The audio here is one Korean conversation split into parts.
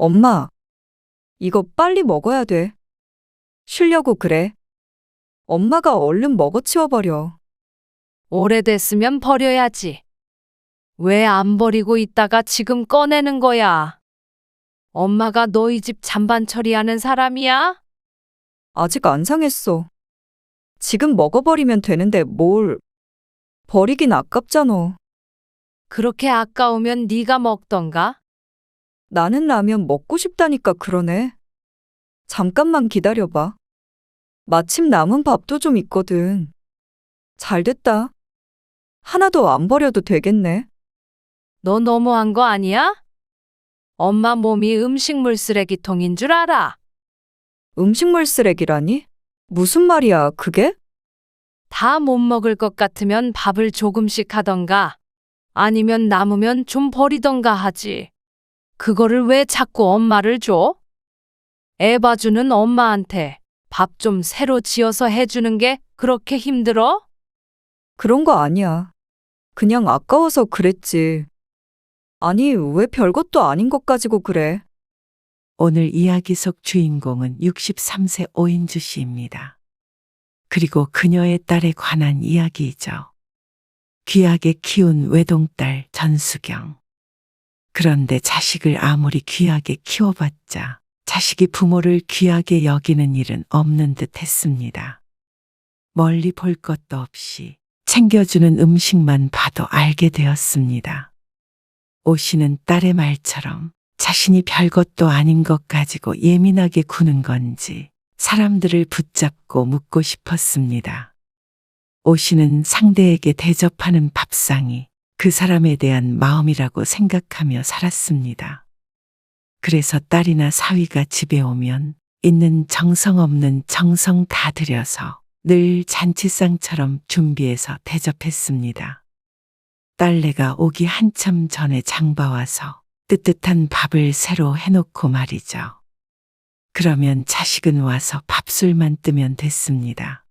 엄마, 이거 빨리 먹어야 돼. 쉬려고 그래. 엄마가 얼른 먹어 치워버려. 오래됐으면 버려야지. 왜 안 버리고 있다가 지금 꺼내는 거야? 엄마가 너희 집 잔반 처리하는 사람이야? 아직 안 상했어. 지금 먹어버리면 되는데 뭘. 버리긴 아깝잖아. 그렇게 아까우면 네가 먹던가? 나는 라면 먹고 싶다니까 그러네. 잠깐만 기다려봐. 마침 남은 밥도 좀 있거든. 잘 됐다. 하나도 안 버려도 되겠네. 너 너무한 거 아니야? 엄마 몸이 음식물 쓰레기통인 줄 알아. 음식물 쓰레기라니? 무슨 말이야, 그게? 다 못 먹을 것 같으면 밥을 조금씩 하던가, 아니면 남으면 좀 버리던가 하지. 그거를 왜 자꾸 엄마를 줘? 애 봐주는 엄마한테 밥 좀 새로 지어서 해주는 게 그렇게 힘들어? 그런 거 아니야. 그냥 아까워서 그랬지. 아니, 왜 별것도 아닌 것 가지고 그래? 오늘 이야기 속 주인공은 63세 오인주 씨입니다. 그리고 그녀의 딸에 관한 이야기이죠. 귀하게 키운 외동딸 전수경. 그런데 자식을 아무리 귀하게 키워봤자 자식이 부모를 귀하게 여기는 일은 없는 듯 했습니다. 멀리 볼 것도 없이 챙겨주는 음식만 봐도 알게 되었습니다. 오 씨는 딸의 말처럼 자신이 별것도 아닌 것 가지고 예민하게 구는 건지 사람들을 붙잡고 묻고 싶었습니다. 오 씨는 상대에게 대접하는 밥상이 그 사람에 대한 마음이라고 생각하며 살았습니다. 그래서 딸이나 사위가 집에 오면 있는 정성 없는 정성 다 들여서 늘 잔치상처럼 준비해서 대접했습니다. 딸내가 오기 한참 전에 장봐와서 뜨뜻한 밥을 새로 해놓고 말이죠. 그러면 자식은 와서 밥술만 뜨면 됐습니다.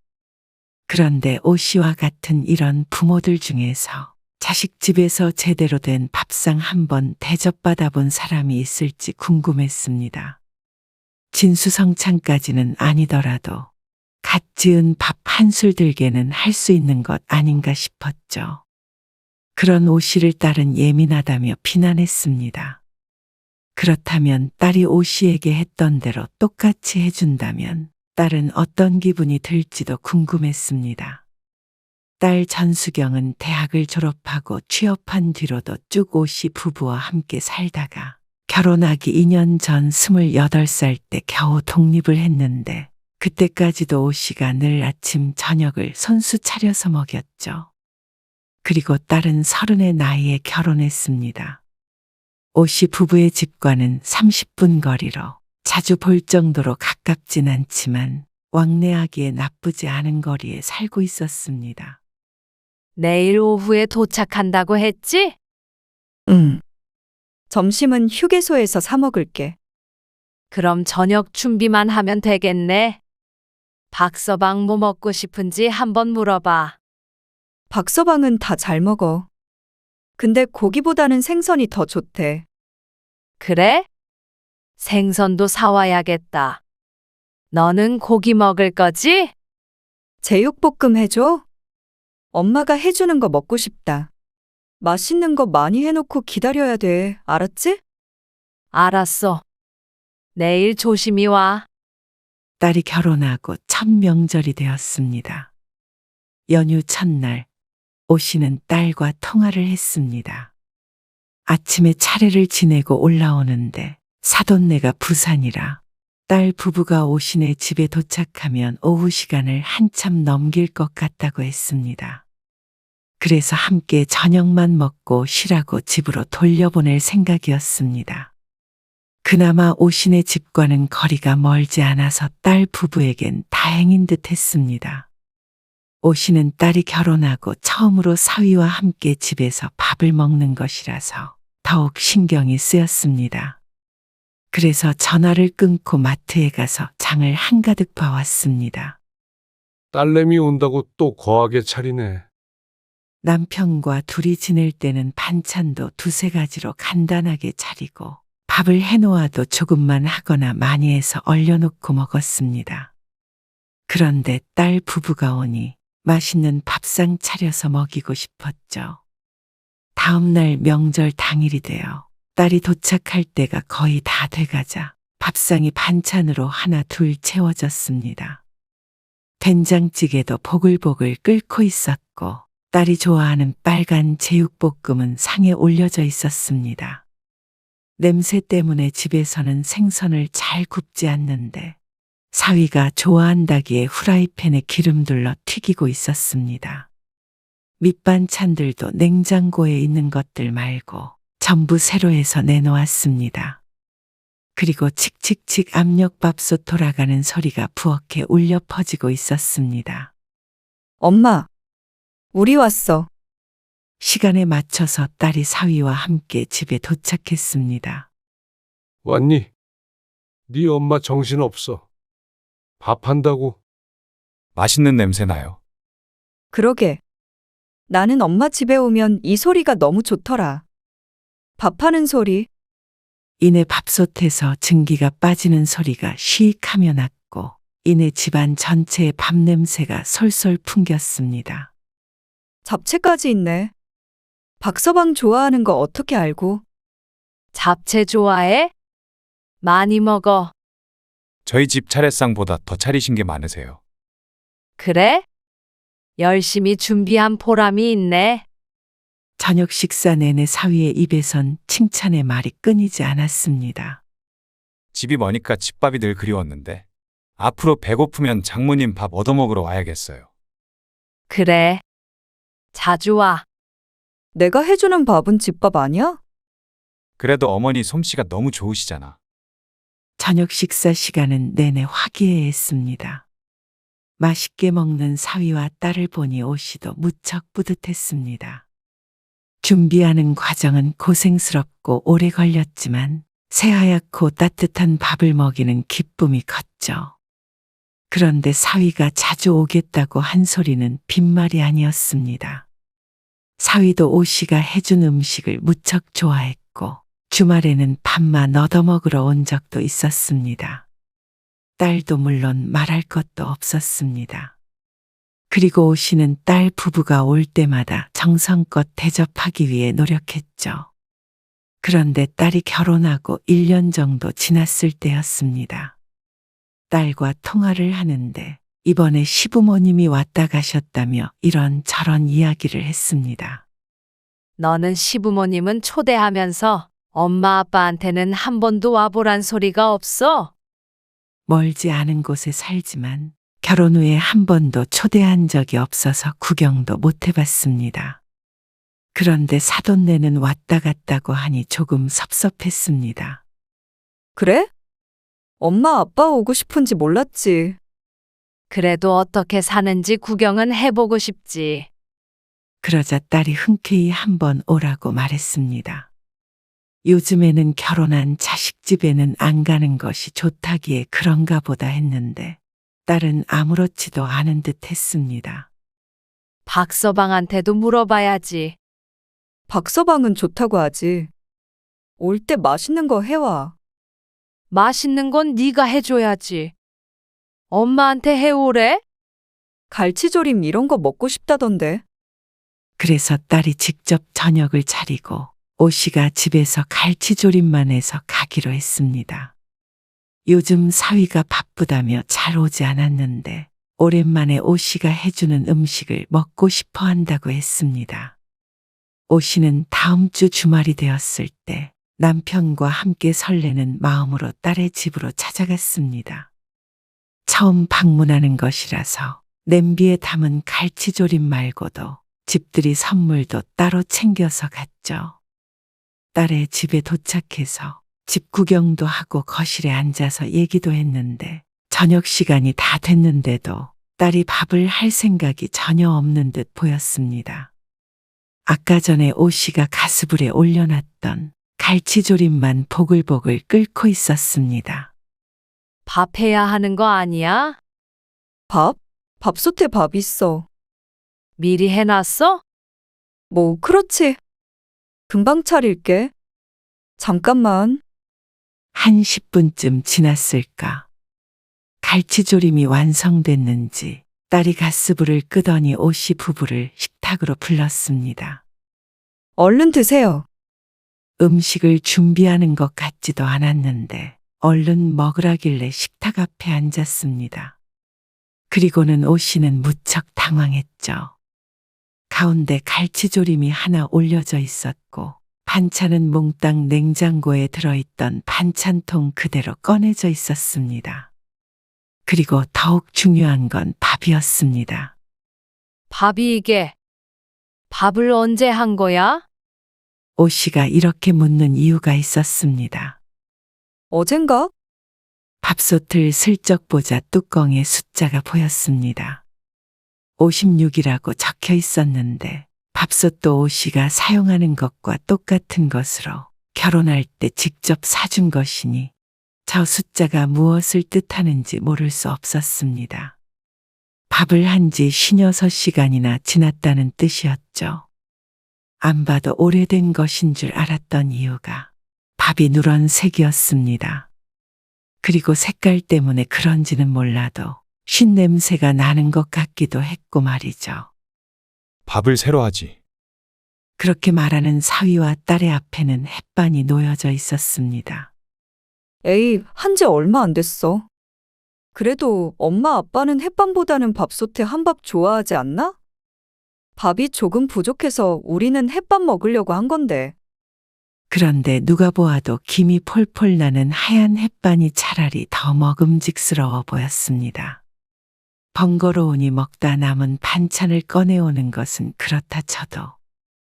그런데 오 씨와 같은 이런 부모들 중에서 자식 집에서 제대로 된 밥상 한번 대접받아 본 사람이 있을지 궁금했습니다. 진수성찬까지는 아니더라도 갓 지은 밥 한술 들게는 할 수 있는 것 아닌가 싶었죠. 그런 오 씨를 딸은 예민하다며 비난했습니다. 그렇다면 딸이 오 씨에게 했던 대로 똑같이 해준다면 딸은 어떤 기분이 들지도 궁금했습니다. 딸 전수경은 대학을 졸업하고 취업한 뒤로도 쭉 오 씨 부부와 함께 살다가 결혼하기 2년 전 28살 때 겨우 독립을 했는데 그때까지도 오 씨가 늘 아침 저녁을 손수 차려서 먹였죠. 그리고 딸은 30의 나이에 결혼했습니다. 오 씨 부부의 집과는 30분 거리로 자주 볼 정도로 가깝진 않지만 왕래하기에 나쁘지 않은 거리에 살고 있었습니다. 내일 오후에 도착한다고 했지? 응. 점심은 휴게소에서 사 먹을게. 그럼 저녁 준비만 하면 되겠네. 박서방 뭐 먹고 싶은지 한번 물어봐. 박서방은 다 잘 먹어. 근데 고기보다는 생선이 더 좋대. 그래? 생선도 사와야겠다. 너는 고기 먹을 거지? 제육볶음 해줘? 엄마가 해주는 거 먹고 싶다. 맛있는 거 많이 해놓고 기다려야 돼. 알았지? 알았어. 내일 조심히 와. 딸이 결혼하고 첫 명절이 되었습니다. 연휴 첫날 오 씨는 딸과 통화를 했습니다. 아침에 차례를 지내고 올라오는데 사돈네가 부산이라 딸 부부가 오 씨네 집에 도착하면 오후 시간을 한참 넘길 것 같다고 했습니다. 그래서 함께 저녁만 먹고 쉬라고 집으로 돌려보낼 생각이었습니다. 그나마 오 씨네 집과는 거리가 멀지 않아서 딸 부부에겐 다행인 듯 했습니다. 오 씨는 딸이 결혼하고 처음으로 사위와 함께 집에서 밥을 먹는 것이라서 더욱 신경이 쓰였습니다. 그래서 전화를 끊고 마트에 가서 장을 한가득 봐왔습니다. 딸내미 온다고 또 거하게 차리네. 남편과 둘이 지낼 때는 반찬도 두세 가지로 간단하게 차리고 밥을 해놓아도 조금만 하거나 많이 해서 얼려놓고 먹었습니다. 그런데 딸 부부가 오니 맛있는 밥상 차려서 먹이고 싶었죠. 다음 날 명절 당일이 되어 딸이 도착할 때가 거의 다 돼가자 밥상이 반찬으로 하나 둘 채워졌습니다. 된장찌개도 보글보글 끓고 있었고 딸이 좋아하는 빨간 제육볶음은 상에 올려져 있었습니다. 냄새 때문에 집에서는 생선을 잘 굽지 않는데 사위가 좋아한다기에 후라이팬에 기름 둘러 튀기고 있었습니다. 밑반찬들도 냉장고에 있는 것들 말고 전부 새로 해서 내놓았습니다. 그리고 칙칙칙 압력밥솥 돌아가는 소리가 부엌에 울려 퍼지고 있었습니다. 엄마, 우리 왔어. 시간에 맞춰서 딸이 사위와 함께 집에 도착했습니다. 왔니? 네 엄마 정신없어. 밥 한다고. 맛있는 냄새 나요. 그러게. 나는 엄마 집에 오면 이 소리가 너무 좋더라. 밥하는 소리. 이내 밥솥에서 증기가 빠지는 소리가 쉬익 하며 났고 이내 집안 전체에 밥 냄새가 솔솔 풍겼습니다. 잡채까지 있네. 박서방 좋아하는 거 어떻게 알고? 잡채 좋아해? 많이 먹어. 저희 집 차례상보다 더 차리신 게 많으세요. 그래? 열심히 준비한 보람이 있네. 저녁 식사 내내 사위의 입에선 칭찬의 말이 끊이지 않았습니다. 집이 머니까 집밥이 늘 그리웠는데 앞으로 배고프면 장모님 밥 얻어먹으러 와야겠어요. 그래. 자주 와. 내가 해주는 밥은 집밥 아니야? 그래도 어머니 솜씨가 너무 좋으시잖아. 저녁 식사 시간은 내내 화기애애했습니다. 맛있게 먹는 사위와 딸을 보니 오시도 무척 뿌듯했습니다. 준비하는 과정은 고생스럽고 오래 걸렸지만 새하얗고 따뜻한 밥을 먹이는 기쁨이 컸죠. 그런데 사위가 자주 오겠다고 한 소리는 빈말이 아니었습니다. 사위도 오씨가 해준 음식을 무척 좋아했고 주말에는 밥만 얻어먹으러 온 적도 있었습니다. 딸도 물론 말할 것도 없었습니다. 그리고 오씨는 딸 부부가 올 때마다 정성껏 대접하기 위해 노력했죠. 그런데 딸이 결혼하고 1년 정도 지났을 때였습니다. 딸과 통화를 하는데 이번에 시부모님이 왔다 가셨다며 이런저런 이야기를 했습니다. 너는 시부모님은 초대하면서 엄마 아빠한테는 한 번도 와보란 소리가 없어? 멀지 않은 곳에 살지만 결혼 후에 한 번도 초대한 적이 없어서 구경도 못 해봤습니다. 그런데 사돈네는 왔다 갔다고 하니 조금 섭섭했습니다. 그래? 엄마 아빠 오고 싶은지 몰랐지. 그래도 어떻게 사는지 구경은 해보고 싶지. 그러자 딸이 흔쾌히 한번 오라고 말했습니다. 요즘에는 결혼한 자식 집에는 안 가는 것이 좋다기에 그런가 보다 했는데 딸은 아무렇지도 않은 듯 했습니다. 박서방한테도 물어봐야지. 박서방은 좋다고 하지. 올 때 맛있는 거 해와. 맛있는 건 네가 해줘야지. 엄마한테 해오래? 갈치조림 이런 거 먹고 싶다던데. 그래서 딸이 직접 저녁을 차리고 오씨가 집에서 갈치조림만 해서 가기로 했습니다. 요즘 사위가 바쁘다며 잘 오지 않았는데 오랜만에 오씨가 해주는 음식을 먹고 싶어 한다고 했습니다. 오씨는 다음 주 주말이 되었을 때 남편과 함께 설레는 마음으로 딸의 집으로 찾아갔습니다. 처음 방문하는 것이라서 냄비에 담은 갈치조림 말고도 집들이 선물도 따로 챙겨서 갔죠. 딸의 집에 도착해서 집 구경도 하고 거실에 앉아서 얘기도 했는데 저녁 시간이 다 됐는데도 딸이 밥을 할 생각이 전혀 없는 듯 보였습니다. 아까 전에 오씨가 가스불에 올려놨던 갈치조림만 보글보글 끓고 있었습니다. 밥 해야 하는 거 아니야? 밥? 밥솥에 밥 있어. 미리 해놨어? 뭐 그렇지. 금방 차릴게. 잠깐만. 한 10분쯤 지났을까. 갈치조림이 완성됐는지 딸이 가스불을 끄더니 오씨 부부를 식탁으로 불렀습니다. 얼른 드세요. 음식을 준비하는 것 같지도 않았는데 얼른 먹으라길래 식탁 앞에 앉았습니다. 그리고는 오씨는 무척 당황했죠. 가운데 갈치조림이 하나 올려져 있었고 반찬은 몽땅 냉장고에 들어있던 반찬통 그대로 꺼내져 있었습니다. 그리고 더욱 중요한 건 밥이었습니다. 밥이 이게 밥을 언제 한 거야? 오씨가 이렇게 묻는 이유가 있었습니다. 어젠가? 밥솥을 슬쩍 보자 뚜껑에 숫자가 보였습니다. 56이라고 적혀 있었는데 밥솥도 오씨가 사용하는 것과 똑같은 것으로 결혼할 때 직접 사준 것이니 저 숫자가 무엇을 뜻하는지 모를 수 없었습니다. 밥을 한 지 56시간이나 지났다는 뜻이었죠. 안 봐도 오래된 것인 줄 알았던 이유가 밥이 누런색이었습니다. 그리고 색깔 때문에 그런지는 몰라도 쉰냄새가 나는 것 같기도 했고 말이죠. 밥을 새로 하지. 그렇게 말하는 사위와 딸의 앞에는 햇반이 놓여져 있었습니다. 에이, 한지 얼마 안 됐어. 그래도 엄마 아빠는 햇반보다는 밥솥에 한밥 좋아하지 않나? 밥이 조금 부족해서 우리는 햇반 먹으려고 한 건데. 그런데 누가 보아도 김이 폴폴 나는 하얀 햇반이 차라리 더 먹음직스러워 보였습니다. 번거로우니 먹다 남은 반찬을 꺼내오는 것은 그렇다 쳐도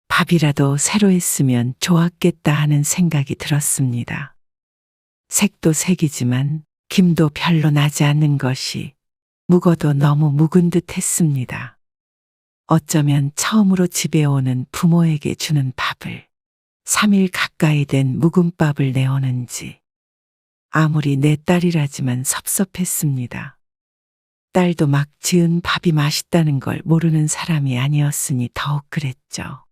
밥이라도 새로 했으면 좋았겠다 하는 생각이 들었습니다. 색도 색이지만 김도 별로 나지 않는 것이 묵어도 너무 묵은 듯 했습니다. 어쩌면 처음으로 집에 오는 부모에게 주는 밥을 3일 가까이 된 묵은 밥을 내오는지 아무리 내 딸이라지만 섭섭했습니다. 딸도 막 지은 밥이 맛있다는 걸 모르는 사람이 아니었으니 더욱 그랬죠.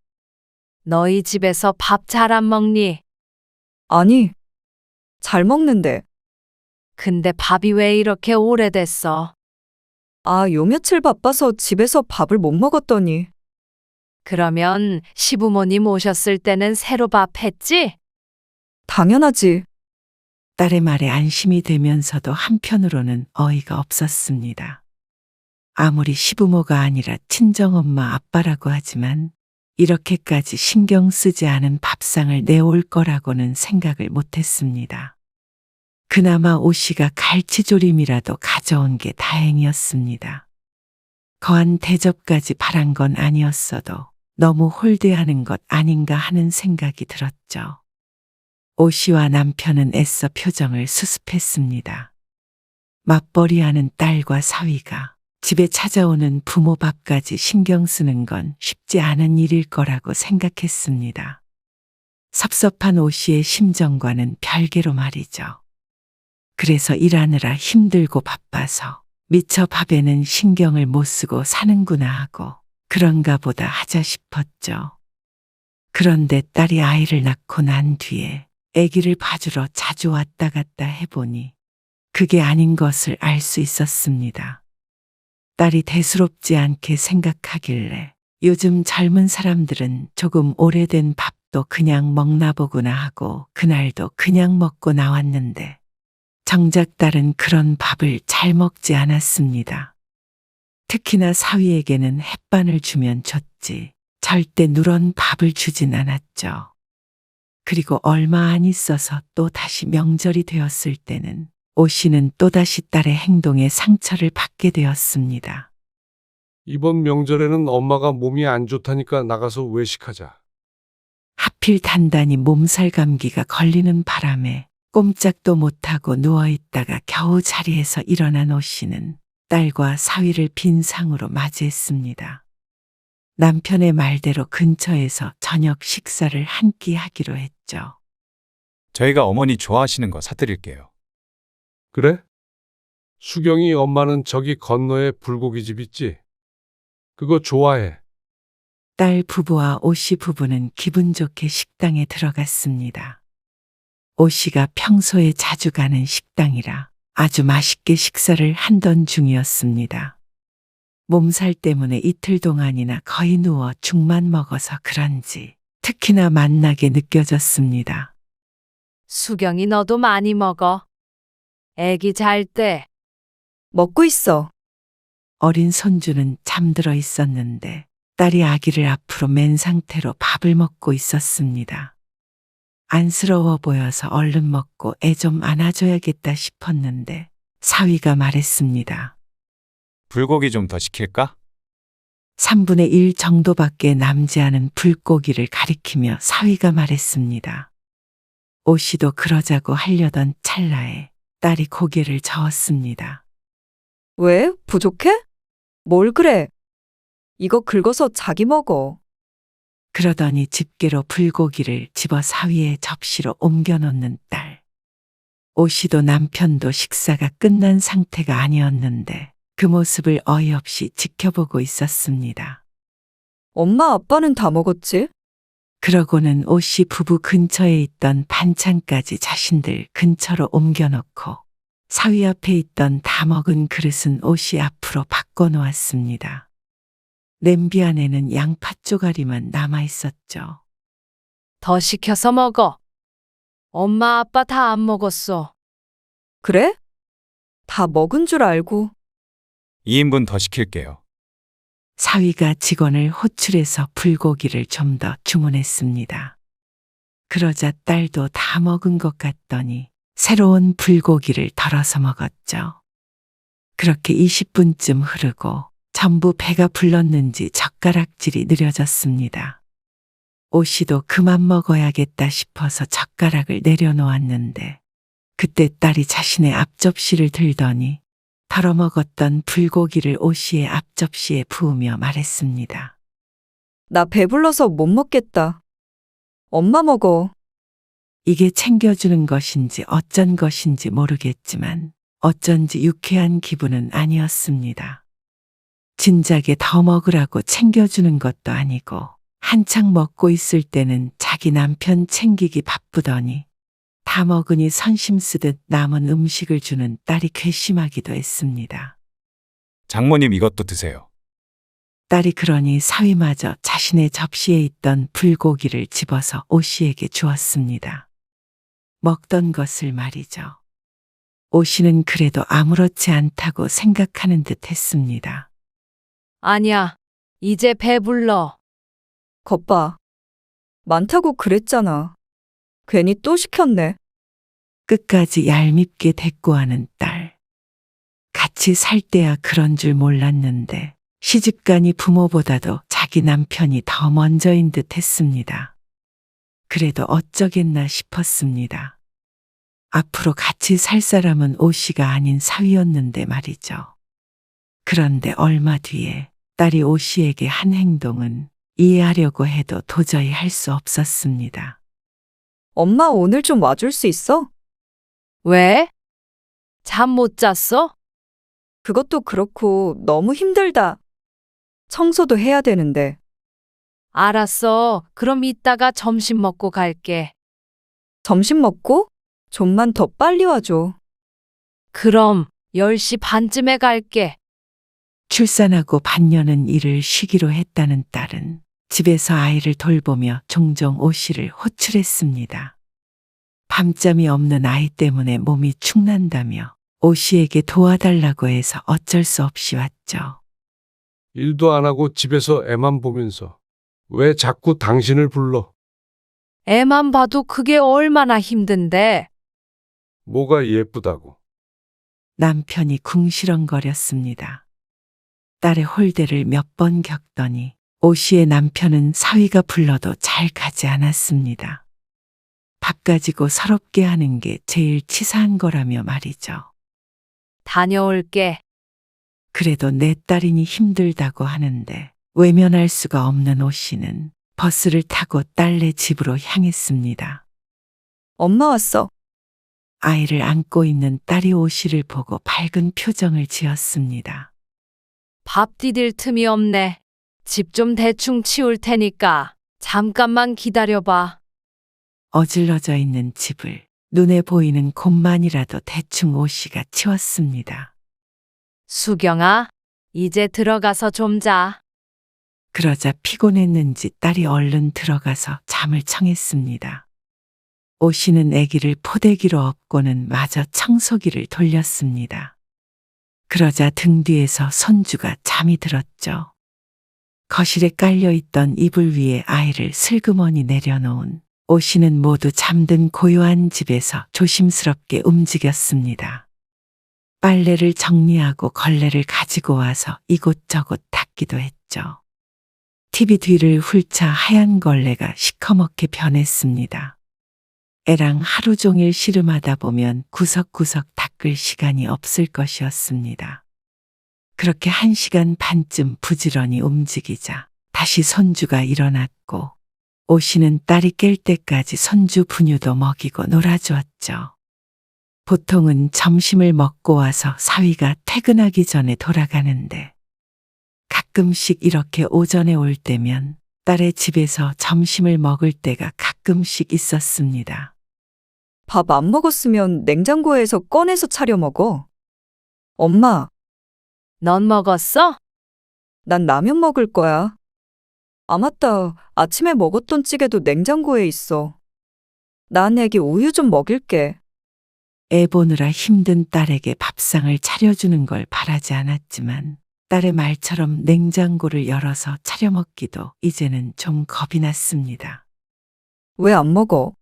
너희 집에서 밥 잘 안 먹니? 아니, 잘 먹는데. 근데 밥이 왜 이렇게 오래됐어? 아, 요 며칠 바빠서 집에서 밥을 못 먹었더니. 그러면 시부모님 오셨을 때는 새로 밥 했지? 당연하지. 딸의 말에 안심이 되면서도 한편으로는 어이가 없었습니다. 아무리 시부모가 아니라 친정엄마 아빠라고 하지만 이렇게까지 신경 쓰지 않은 밥상을 내올 거라고는 생각을 못했습니다. 그나마 오씨가 갈치조림이라도 가져온 게 다행이었습니다. 거한 대접까지 바란 건 아니었어도 너무 홀대하는 것 아닌가 하는 생각이 들었죠. 오씨와 남편은 애써 표정을 수습했습니다. 맞벌이하는 딸과 사위가 집에 찾아오는 부모 밥까지 신경 쓰는 건 쉽지 않은 일일 거라고 생각했습니다. 섭섭한 오씨의 심정과는 별개로 말이죠. 그래서 일하느라 힘들고 바빠서 미처 밥에는 신경을 못 쓰고 사는구나 하고 그런가 보다 하자 싶었죠. 그런데 딸이 아이를 낳고 난 뒤에 아기를 봐주러 자주 왔다 갔다 해보니 그게 아닌 것을 알 수 있었습니다. 딸이 대수롭지 않게 생각하길래 요즘 젊은 사람들은 조금 오래된 밥도 그냥 먹나 보구나 하고 그날도 그냥 먹고 나왔는데 정작 딸은 그런 밥을 잘 먹지 않았습니다. 특히나 사위에게는 햇반을 주면 줬지 절대 누런 밥을 주진 않았죠. 그리고 얼마 안 있어서 또 다시 명절이 되었을 때는 오씨는 또다시 딸의 행동에 상처를 받게 되었습니다. 이번 명절에는 엄마가 몸이 안 좋다니까 나가서 외식하자. 하필 단단히 몸살 감기가 걸리는 바람에 꼼짝도 못하고 누워있다가 겨우 자리에서 일어난 오씨는 딸과 사위를 빈상으로 맞이했습니다. 남편의 말대로 근처에서 저녁 식사를 한 끼 하기로 했죠. 저희가 어머니 좋아하시는 거 사드릴게요. 그래? 수경이 엄마는 저기 건너에 불고기집 있지? 그거 좋아해. 딸 부부와 오씨 부부는 기분 좋게 식당에 들어갔습니다. 오씨가 평소에 자주 가는 식당이라 아주 맛있게 식사를 한던 중이었습니다. 몸살 때문에 이틀 동안이나 거의 누워 죽만 먹어서 그런지 특히나 맛나게 느껴졌습니다. 수경이 너도 많이 먹어. 애기 잘 때 먹고 있어. 어린 손주는 잠들어 있었는데 딸이 아기를 앞으로 맨 상태로 밥을 먹고 있었습니다. 안쓰러워 보여서 얼른 먹고 애 좀 안아줘야겠다 싶었는데 사위가 말했습니다. 불고기 좀 더 시킬까? 3분의 1 정도밖에 남지 않은 불고기를 가리키며 사위가 말했습니다. 오씨도 그러자고 하려던 찰나에 딸이 고개를 저었습니다. 왜? 부족해? 뭘 그래? 이거 긁어서 자기 먹어. 그러더니 집게로 불고기를 집어 사위의 접시로 옮겨 놓는 딸. 오씨도 남편도 식사가 끝난 상태가 아니었는데 그 모습을 어이없이 지켜보고 있었습니다. 엄마 아빠는 다 먹었지? 그러고는 오씨 부부 근처에 있던 반찬까지 자신들 근처로 옮겨놓고 사위 앞에 있던 다 먹은 그릇은 오씨 앞으로 바꿔놓았습니다. 냄비 안에는 양파 쪼가리만 남아있었죠. 더 시켜서 먹어. 엄마 아빠 다 안 먹었어. 그래? 다 먹은 줄 알고. 2인분 더 시킬게요. 사위가 직원을 호출해서 불고기를 좀 더 주문했습니다. 그러자 딸도 다 먹은 것 같더니 새로운 불고기를 덜어서 먹었죠. 그렇게 20분쯤 흐르고 전부 배가 불렀는지 젓가락질이 느려졌습니다. 오씨도 그만 먹어야겠다 싶어서 젓가락을 내려놓았는데 그때 딸이 자신의 앞접시를 들더니 덜어먹었던 불고기를 오씨의 앞접시에 부으며 말했습니다. 나 배불러서 못 먹겠다. 엄마 먹어. 이게 챙겨주는 것인지 어쩐 것인지 모르겠지만 어쩐지 유쾌한 기분은 아니었습니다. 진작에 더 먹으라고 챙겨주는 것도 아니고 한창 먹고 있을 때는 자기 남편 챙기기 바쁘더니 다 먹으니 선심 쓰듯 남은 음식을 주는 딸이 괘씸하기도 했습니다. 장모님 이것도 드세요. 딸이 그러니 사위마저 자신의 접시에 있던 불고기를 집어서 오씨에게 주었습니다. 먹던 것을 말이죠. 오씨는 그래도 아무렇지 않다고 생각하는 듯 했습니다. 아니야. 이제 배불러. 겉봐. 많다고 그랬잖아. 괜히 또 시켰네. 끝까지 얄밉게 대꾸하는 딸. 같이 살 때야 그런 줄 몰랐는데 시집가니 부모보다도 자기 남편이 더 먼저인 듯 했습니다. 그래도 어쩌겠나 싶었습니다. 앞으로 같이 살 사람은 오씨가 아닌 사위였는데 말이죠. 그런데 얼마 뒤에 딸이 오씨에게 한 행동은 이해하려고 해도 도저히 할 수 없었습니다. 엄마 오늘 좀 와줄 수 있어? 왜? 잠 못 잤어? 그것도 그렇고 너무 힘들다. 청소도 해야 되는데. 알았어. 그럼 이따가 점심 먹고 갈게. 점심 먹고? 좀만 더 빨리 와줘. 그럼 10시 반쯤에 갈게. 출산하고 반년은 일을 쉬기로 했다는 딸은 집에서 아이를 돌보며 종종 오씨를 호출했습니다. 밤잠이 없는 아이 때문에 몸이 축난다며 오씨에게 도와달라고 해서 어쩔 수 없이 왔죠. 일도 안 하고 집에서 애만 보면서 왜 자꾸 당신을 불러? 애만 봐도 그게 얼마나 힘든데. 뭐가 예쁘다고. 남편이 궁시렁거렸습니다. 딸의 홀대를 몇 번 겪더니 오씨의 남편은 사위가 불러도 잘 가지 않았습니다. 밥 가지고 서럽게 하는 게 제일 치사한 거라며 말이죠. 다녀올게. 그래도 내 딸이니 힘들다고 하는데 외면할 수가 없는 오씨는 버스를 타고 딸네 집으로 향했습니다. 엄마 왔어. 아이를 안고 있는 딸이 오씨를 보고 밝은 표정을 지었습니다. 밥 디딜 틈이 없네. 집 좀 대충 치울 테니까 잠깐만 기다려봐. 어질러져 있는 집을 눈에 보이는 곳만이라도 대충 오씨가 치웠습니다. 수경아, 이제 들어가서 좀 자. 그러자 피곤했는지 딸이 얼른 들어가서 잠을 청했습니다. 오씨는 아기를 포대기로 업고는 마저 청소기를 돌렸습니다. 그러자 등 뒤에서 손주가 잠이 들었죠. 거실에 깔려있던 이불 위에 아이를 슬그머니 내려놓은 오씨는 모두 잠든 고요한 집에서 조심스럽게 움직였습니다. 빨래를 정리하고 걸레를 가지고 와서 이곳저곳 닦기도 했죠. TV 뒤를 훑자 하얀 걸레가 시커멓게 변했습니다. 애랑 하루 종일 씨름하다 보면 구석구석 닦을 시간이 없을 것이었습니다. 그렇게 1시간 반쯤 부지런히 움직이자 다시 손주가 일어났고 오씨는 딸이 깰 때까지 손주 분유도 먹이고 놀아주었죠. 보통은 점심을 먹고 와서 사위가 퇴근하기 전에 돌아가는데 가끔씩 이렇게 오전에 올 때면 딸의 집에서 점심을 먹을 때가 가끔씩 있었습니다. 밥 안 먹었으면 냉장고에서 꺼내서 차려 먹어. 엄마, 넌 먹었어? 난 라면 먹을 거야. 아, 맞다. 아침에 먹었던 찌개도 냉장고에 있어. 난 애기 우유 좀 먹일게. 애 보느라 힘든 딸에게 밥상을 차려주는 걸 바라지 않았지만 딸의 말처럼 냉장고를 열어서 차려 먹기도 이제는 좀 겁이 났습니다. 왜 안 먹어?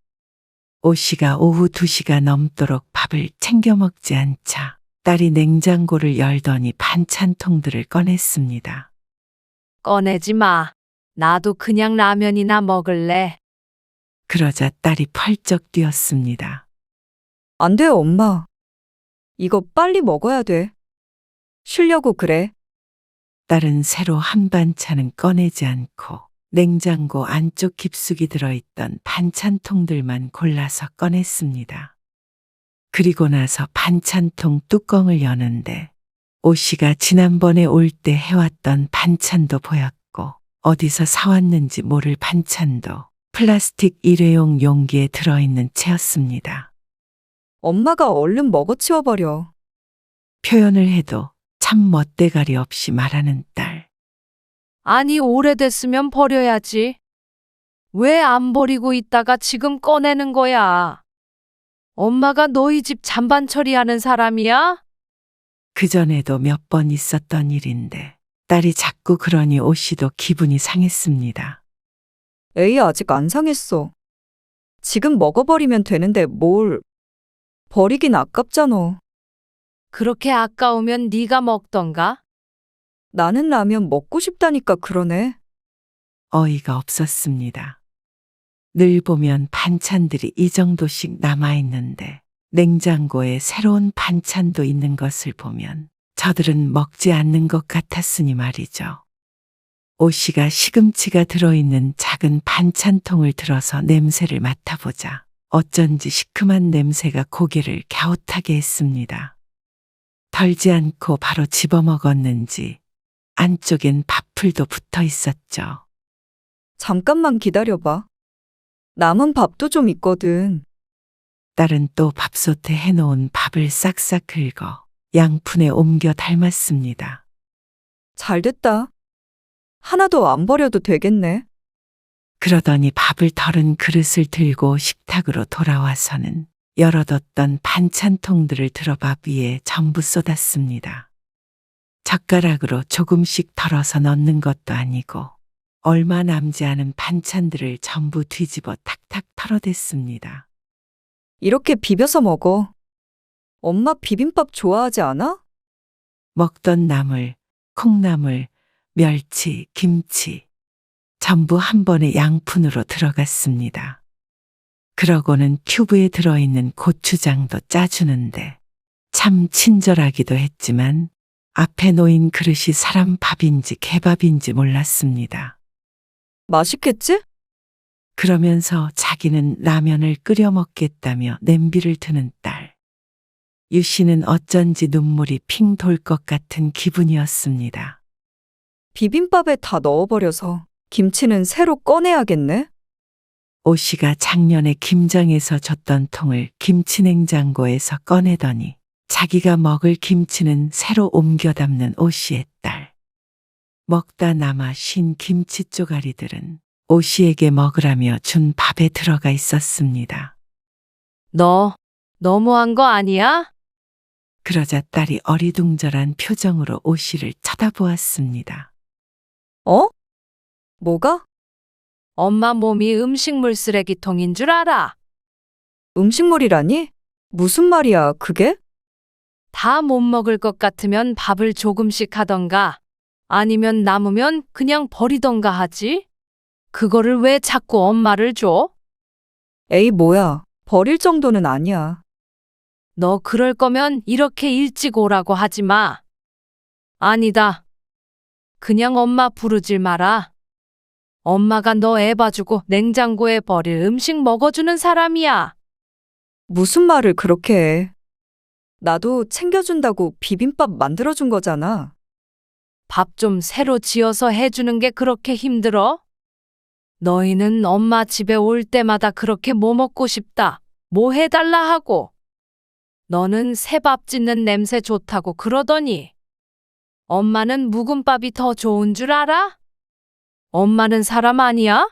오씨가 오후 2시가 넘도록 밥을 챙겨 먹지 않자 딸이 냉장고를 열더니 반찬통들을 꺼냈습니다. 꺼내지 마. 나도 그냥 라면이나 먹을래. 그러자 딸이 펄쩍 뛰었습니다. 안 돼, 엄마. 이거 빨리 먹어야 돼. 쉬려고 그래. 딸은 새로 한 반찬은 꺼내지 않고 냉장고 안쪽 깊숙이 들어있던 반찬통들만 골라서 꺼냈습니다. 그리고 나서 반찬통 뚜껑을 여는데 오씨가 지난번에 올 때 해왔던 반찬도 보였고 어디서 사왔는지 모를 반찬도 플라스틱 일회용 용기에 들어있는 채였습니다. 엄마가 얼른 먹어 치워버려. 표현을 해도 참 멋대가리 없이 말하는 딸. 아니, 오래됐으면 버려야지. 왜 안 버리고 있다가 지금 꺼내는 거야? 엄마가 너희 집 잔반 처리하는 사람이야? 그전에도 몇 번 있었던 일인데 딸이 자꾸 그러니 오씨도 기분이 상했습니다. 에이, 아직 안 상했어. 지금 먹어버리면 되는데 뭘. 버리긴 아깝잖아. 그렇게 아까우면 네가 먹던가? 나는 라면 먹고 싶다니까 그러네. 어이가 없었습니다. 늘 보면 반찬들이 이 정도씩 남아있는데 냉장고에 새로운 반찬도 있는 것을 보면 저들은 먹지 않는 것 같았으니 말이죠. 오씨가 시금치가 들어있는 작은 반찬통을 들어서 냄새를 맡아보자 어쩐지 시큼한 냄새가 고개를 갸웃하게 했습니다. 덜지 않고 바로 집어먹었는지 안쪽엔 밥풀도 붙어 있었죠. 잠깐만 기다려봐. 남은 밥도 좀 있거든. 딸은 또 밥솥에 해놓은 밥을 싹싹 긁어 양푼에 옮겨 담았습니다. 잘 됐다. 하나도 안 버려도 되겠네. 그러더니 밥을 덜은 그릇을 들고 식탁으로 돌아와서는 열어뒀던 반찬통들을 들어 밥 위에 전부 쏟았습니다. 젓가락으로 조금씩 덜어서 넣는 것도 아니고 얼마 남지 않은 반찬들을 전부 뒤집어 탁탁 털어댔습니다. 이렇게 비벼서 먹어. 엄마 비빔밥 좋아하지 않아? 먹던 나물, 콩나물, 멸치, 김치 전부 한 번에 양푼으로 들어갔습니다. 그러고는 큐브에 들어있는 고추장도 짜주는데 참 친절하기도 했지만 앞에 놓인 그릇이 사람 밥인지 개밥인지 몰랐습니다. 맛있겠지? 그러면서 자기는 라면을 끓여 먹겠다며 냄비를 드는 딸. 유 씨는 어쩐지 눈물이 핑 돌 것 같은 기분이었습니다. 비빔밥에 다 넣어버려서 김치는 새로 꺼내야겠네. 오 씨가 작년에 김장에서 줬던 통을 김치냉장고에서 꺼내더니 자기가 먹을 김치는 새로 옮겨 담는 오 씨의 딸. 먹다 남아 쉰 김치 쪼가리들은 오 씨에게 먹으라며 준 밥에 들어가 있었습니다. 너 너무한 거 아니야? 그러자 딸이 어리둥절한 표정으로 오 씨를 쳐다보았습니다. 어? 뭐가? 엄마 몸이 음식물 쓰레기통인 줄 알아. 음식물이라니? 무슨 말이야, 그게? 다 못 먹을 것 같으면 밥을 조금씩 하던가 아니면 남으면 그냥 버리던가 하지. 그거를 왜 자꾸 엄마를 줘? 에이, 뭐야. 버릴 정도는 아니야. 너 그럴 거면 이렇게 일찍 오라고 하지 마. 아니다. 그냥 엄마 부르질 마라. 엄마가 너 애 봐주고 냉장고에 버릴 음식 먹어주는 사람이야. 무슨 말을 그렇게 해. 나도 챙겨준다고 비빔밥 만들어준 거잖아. 밥 좀 새로 지어서 해주는 게 그렇게 힘들어? 너희는 엄마 집에 올 때마다 그렇게 뭐 먹고 싶다, 뭐 해달라 하고. 너는 새밥 짓는 냄새 좋다고 그러더니 엄마는 묵은 밥이 더 좋은 줄 알아? 엄마는 사람 아니야?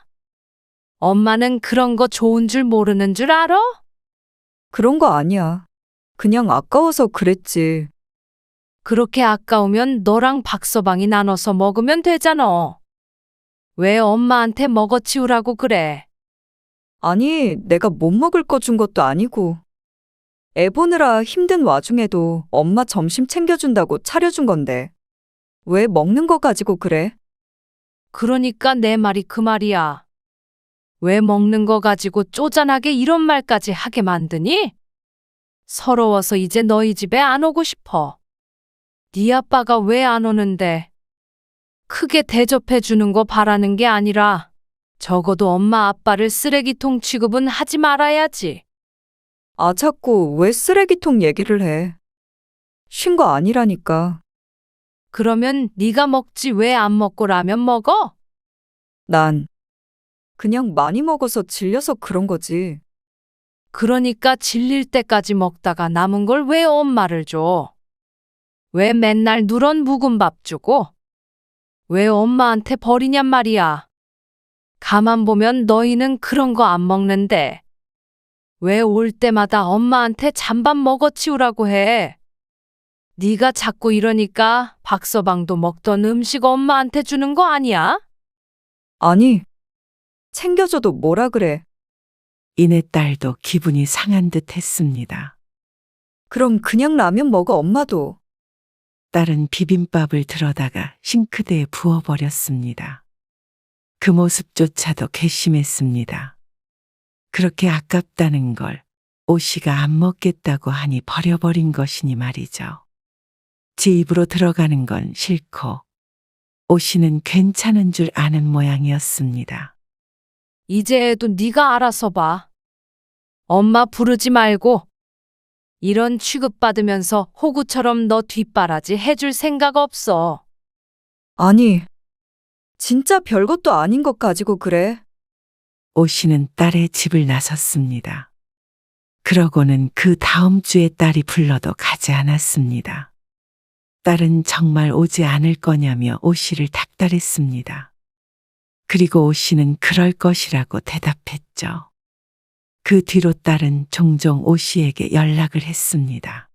엄마는 그런 거 좋은 줄 모르는 줄 알아? 그런 거 아니야. 그냥 아까워서 그랬지. 그렇게 아까우면 너랑 박서방이 나눠서 먹으면 되잖아. 왜 엄마한테 먹어치우라고 그래? 아니, 내가 못 먹을 거 준 것도 아니고. 애 보느라 힘든 와중에도 엄마 점심 챙겨준다고 차려준 건데. 왜 먹는 거 가지고 그래? 그러니까 내 말이 그 말이야. 왜 먹는 거 가지고 쪼잔하게 이런 말까지 하게 만드니? 서러워서 이제 너희 집에 안 오고 싶어. 네 아빠가 왜 안 오는데? 크게 대접해 주는 거 바라는 게 아니라 적어도 엄마 아빠를 쓰레기통 취급은 하지 말아야지. 아, 자꾸 왜 쓰레기통 얘기를 해? 쉰 거 아니라니까. 그러면 네가 먹지 왜 안 먹고 라면 먹어? 난 그냥 많이 먹어서 질려서 그런 거지. 그러니까 질릴 때까지 먹다가 남은 걸 왜 엄마를 줘? 왜 맨날 누런 묵은 밥 주고? 왜 엄마한테 버리냔 말이야. 가만 보면 너희는 그런 거 안 먹는데. 왜 올 때마다 엄마한테 잔밥 먹어치우라고 해? 네가 자꾸 이러니까 박서방도 먹던 음식 엄마한테 주는 거 아니야? 아니, 챙겨줘도 뭐라 그래. 이내 딸도 기분이 상한 듯 했습니다. 그럼 그냥 라면 먹어, 엄마도. 딸은 비빔밥을 들어다가 싱크대에 부어버렸습니다. 그 모습조차도 괘씸했습니다. 그렇게 아깝다는 걸 오 씨가 안 먹겠다고 하니 버려버린 것이니 말이죠. 지 입으로 들어가는 건 싫고 오 씨는 괜찮은 줄 아는 모양이었습니다. 이제 애도 네가 알아서 봐. 엄마 부르지 말고 이런 취급받으면서 호구처럼 너 뒷바라지 해줄 생각 없어. 아니, 진짜 별것도 아닌 것 가지고 그래. 오 씨는 딸의 집을 나섰습니다. 그러고는 그 다음 주에 딸이 불러도 가지 않았습니다. 딸은 정말 오지 않을 거냐며 오 씨를 닥달했습니다. 그리고 오 씨는 그럴 것이라고 대답했죠. 그 뒤로 딸은 종종 오 씨에게 연락을 했습니다.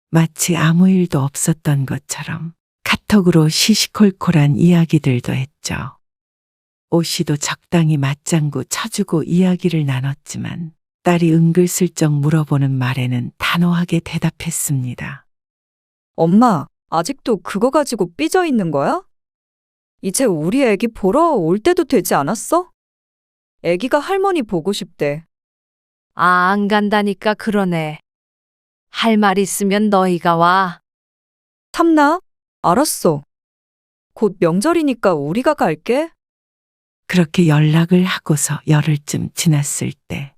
마치 아무 일도 없었던 것처럼 카톡으로 시시콜콜한 이야기들도 했죠. 오 씨도 적당히 맞장구 쳐주고 이야기를 나눴지만 딸이 은근슬쩍 물어보는 말에는 단호하게 대답했습니다. 엄마, 아직도 그거 가지고 삐져 있는 거야? 이제 우리 애기 보러 올 때도 되지 않았어? 애기가 할머니 보고 싶대. 아, 안 간다니까 그러네. 할 말 있으면 너희가 와. 참나? 알았어. 곧 명절이니까 우리가 갈게. 그렇게 연락을 하고서 열흘쯤 지났을 때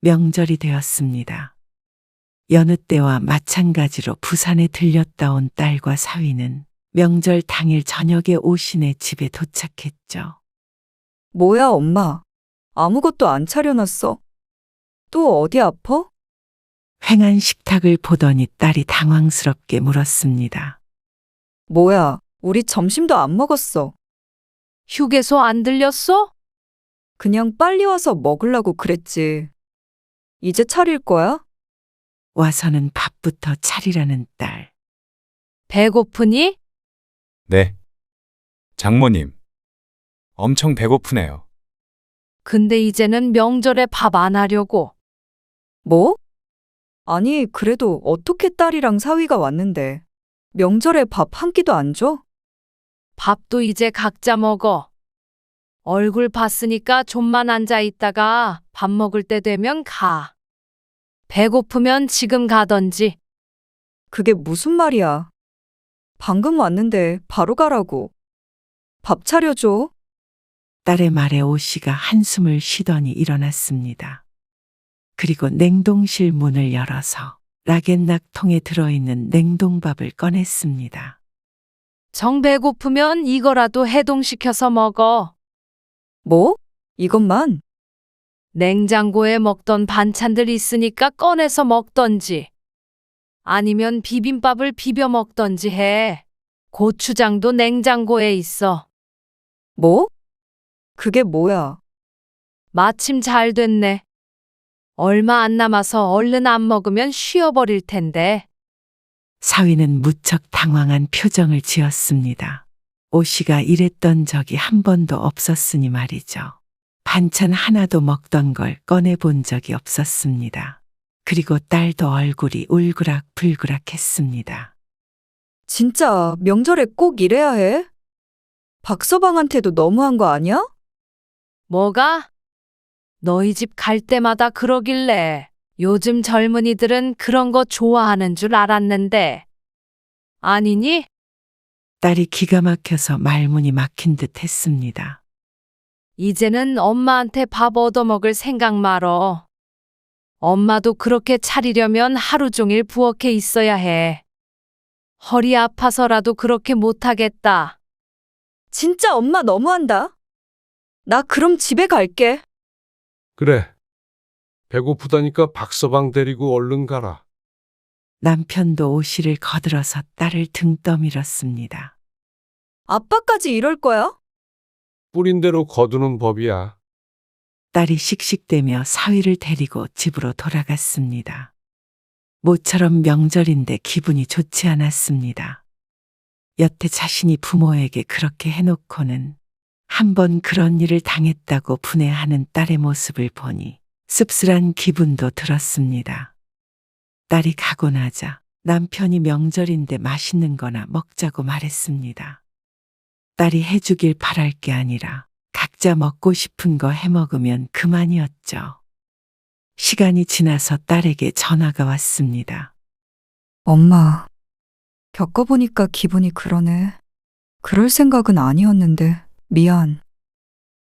명절이 되었습니다. 여느 때와 마찬가지로 부산에 들렸다 온 딸과 사위는 명절 당일 저녁에 오 씨네 집에 도착했죠. 뭐야, 엄마. 아무것도 안 차려놨어. 또 어디 아파? 횡한 식탁을 보더니 딸이 당황스럽게 물었습니다. 뭐야, 우리 점심도 안 먹었어. 휴게소 안 들렸어? 그냥 빨리 와서 먹으려고 그랬지. 이제 차릴 거야? 와서는 밥부터 차리라는 딸. 배고프니? 네. 장모님. 엄청 배고프네요. 근데 이제는 명절에 밥 안 하려고. 뭐? 아니, 그래도 어떻게 딸이랑 사위가 왔는데. 명절에 밥 한 끼도 안 줘? 밥도 이제 각자 먹어. 얼굴 봤으니까 좀만 앉아 있다가 밥 먹을 때 되면 가. 배고프면 지금 가던지. 그게 무슨 말이야. 방금 왔는데 바로 가라고. 밥 차려줘. 딸의 말에 오 씨가 한숨을 쉬더니 일어났습니다. 그리고 냉동실 문을 열어서 락앤락통에 들어있는 냉동밥을 꺼냈습니다. 정 배고프면 이거라도 해동시켜서 먹어. 뭐? 이것만? 냉장고에 먹던 반찬들 있으니까 꺼내서 먹던지. 아니면 비빔밥을 비벼 먹던지 해. 고추장도 냉장고에 있어. 뭐? 그게 뭐야? 마침 잘 됐네. 얼마 안 남아서 얼른 안 먹으면 쉬어버릴 텐데. 사위는 무척 당황한 표정을 지었습니다. 오 씨가 이랬던 적이 한 번도 없었으니 말이죠. 반찬 하나도 먹던 걸 꺼내본 적이 없었습니다. 그리고 딸도 얼굴이 울그락불그락했습니다. 진짜 명절에 꼭 이래야 해? 박서방한테도 너무한 거 아니야? 뭐가? 너희 집 갈 때마다 그러길래 요즘 젊은이들은 그런 거 좋아하는 줄 알았는데. 아니니? 딸이 기가 막혀서 말문이 막힌 듯 했습니다. 이제는 엄마한테 밥 얻어먹을 생각 말어. 엄마도 그렇게 차리려면 하루 종일 부엌에 있어야 해. 허리 아파서라도 그렇게 못하겠다. 진짜 엄마 너무한다. 나 그럼 집에 갈게. 그래. 배고프다니까 박서방 데리고 얼른 가라. 남편도 오 씨를 거들어서 딸을 등 떠밀었습니다. 아빠까지 이럴 거야? 뿌린 대로 거두는 법이야. 딸이 씩씩대며 사위를 데리고 집으로 돌아갔습니다. 모처럼 명절인데 기분이 좋지 않았습니다. 여태 자신이 부모에게 그렇게 해놓고는 한 번 그런 일을 당했다고 분해하는 딸의 모습을 보니 씁쓸한 기분도 들었습니다. 딸이 가고 나자 남편이 명절인데 맛있는 거나 먹자고 말했습니다. 딸이 해주길 바랄 게 아니라 각자 먹고 싶은 거 해먹으면 그만이었죠. 시간이 지나서 딸에게 전화가 왔습니다. 엄마, 겪어보니까 기분이 그러네. 그럴 생각은 아니었는데 미안.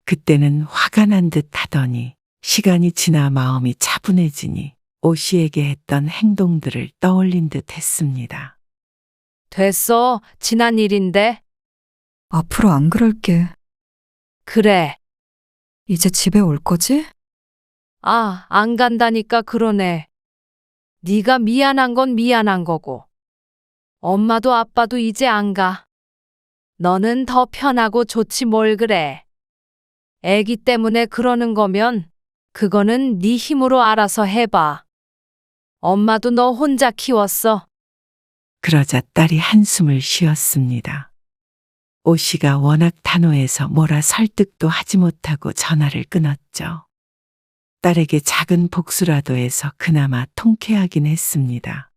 그때는 화가 난 듯 하더니 시간이 지나 마음이 차분해지니 오 씨에게 했던 행동들을 떠올린 듯 했습니다. 됐어. 지난 일인데. 앞으로 안 그럴게. 그래. 이제 집에 올 거지? 아, 안 간다니까 그러네. 네가 미안한 건 미안한 거고. 엄마도 아빠도 이제 안 가. 너는 더 편하고 좋지 뭘 그래. 애기 때문에 그러는 거면 그거는 네 힘으로 알아서 해봐. 엄마도 너 혼자 키웠어. 그러자 딸이 한숨을 쉬었습니다. 오 씨가 워낙 단호해서 뭐라 설득도 하지 못하고 전화를 끊었죠. 딸에게 작은 복수라도 해서 그나마 통쾌하긴 했습니다.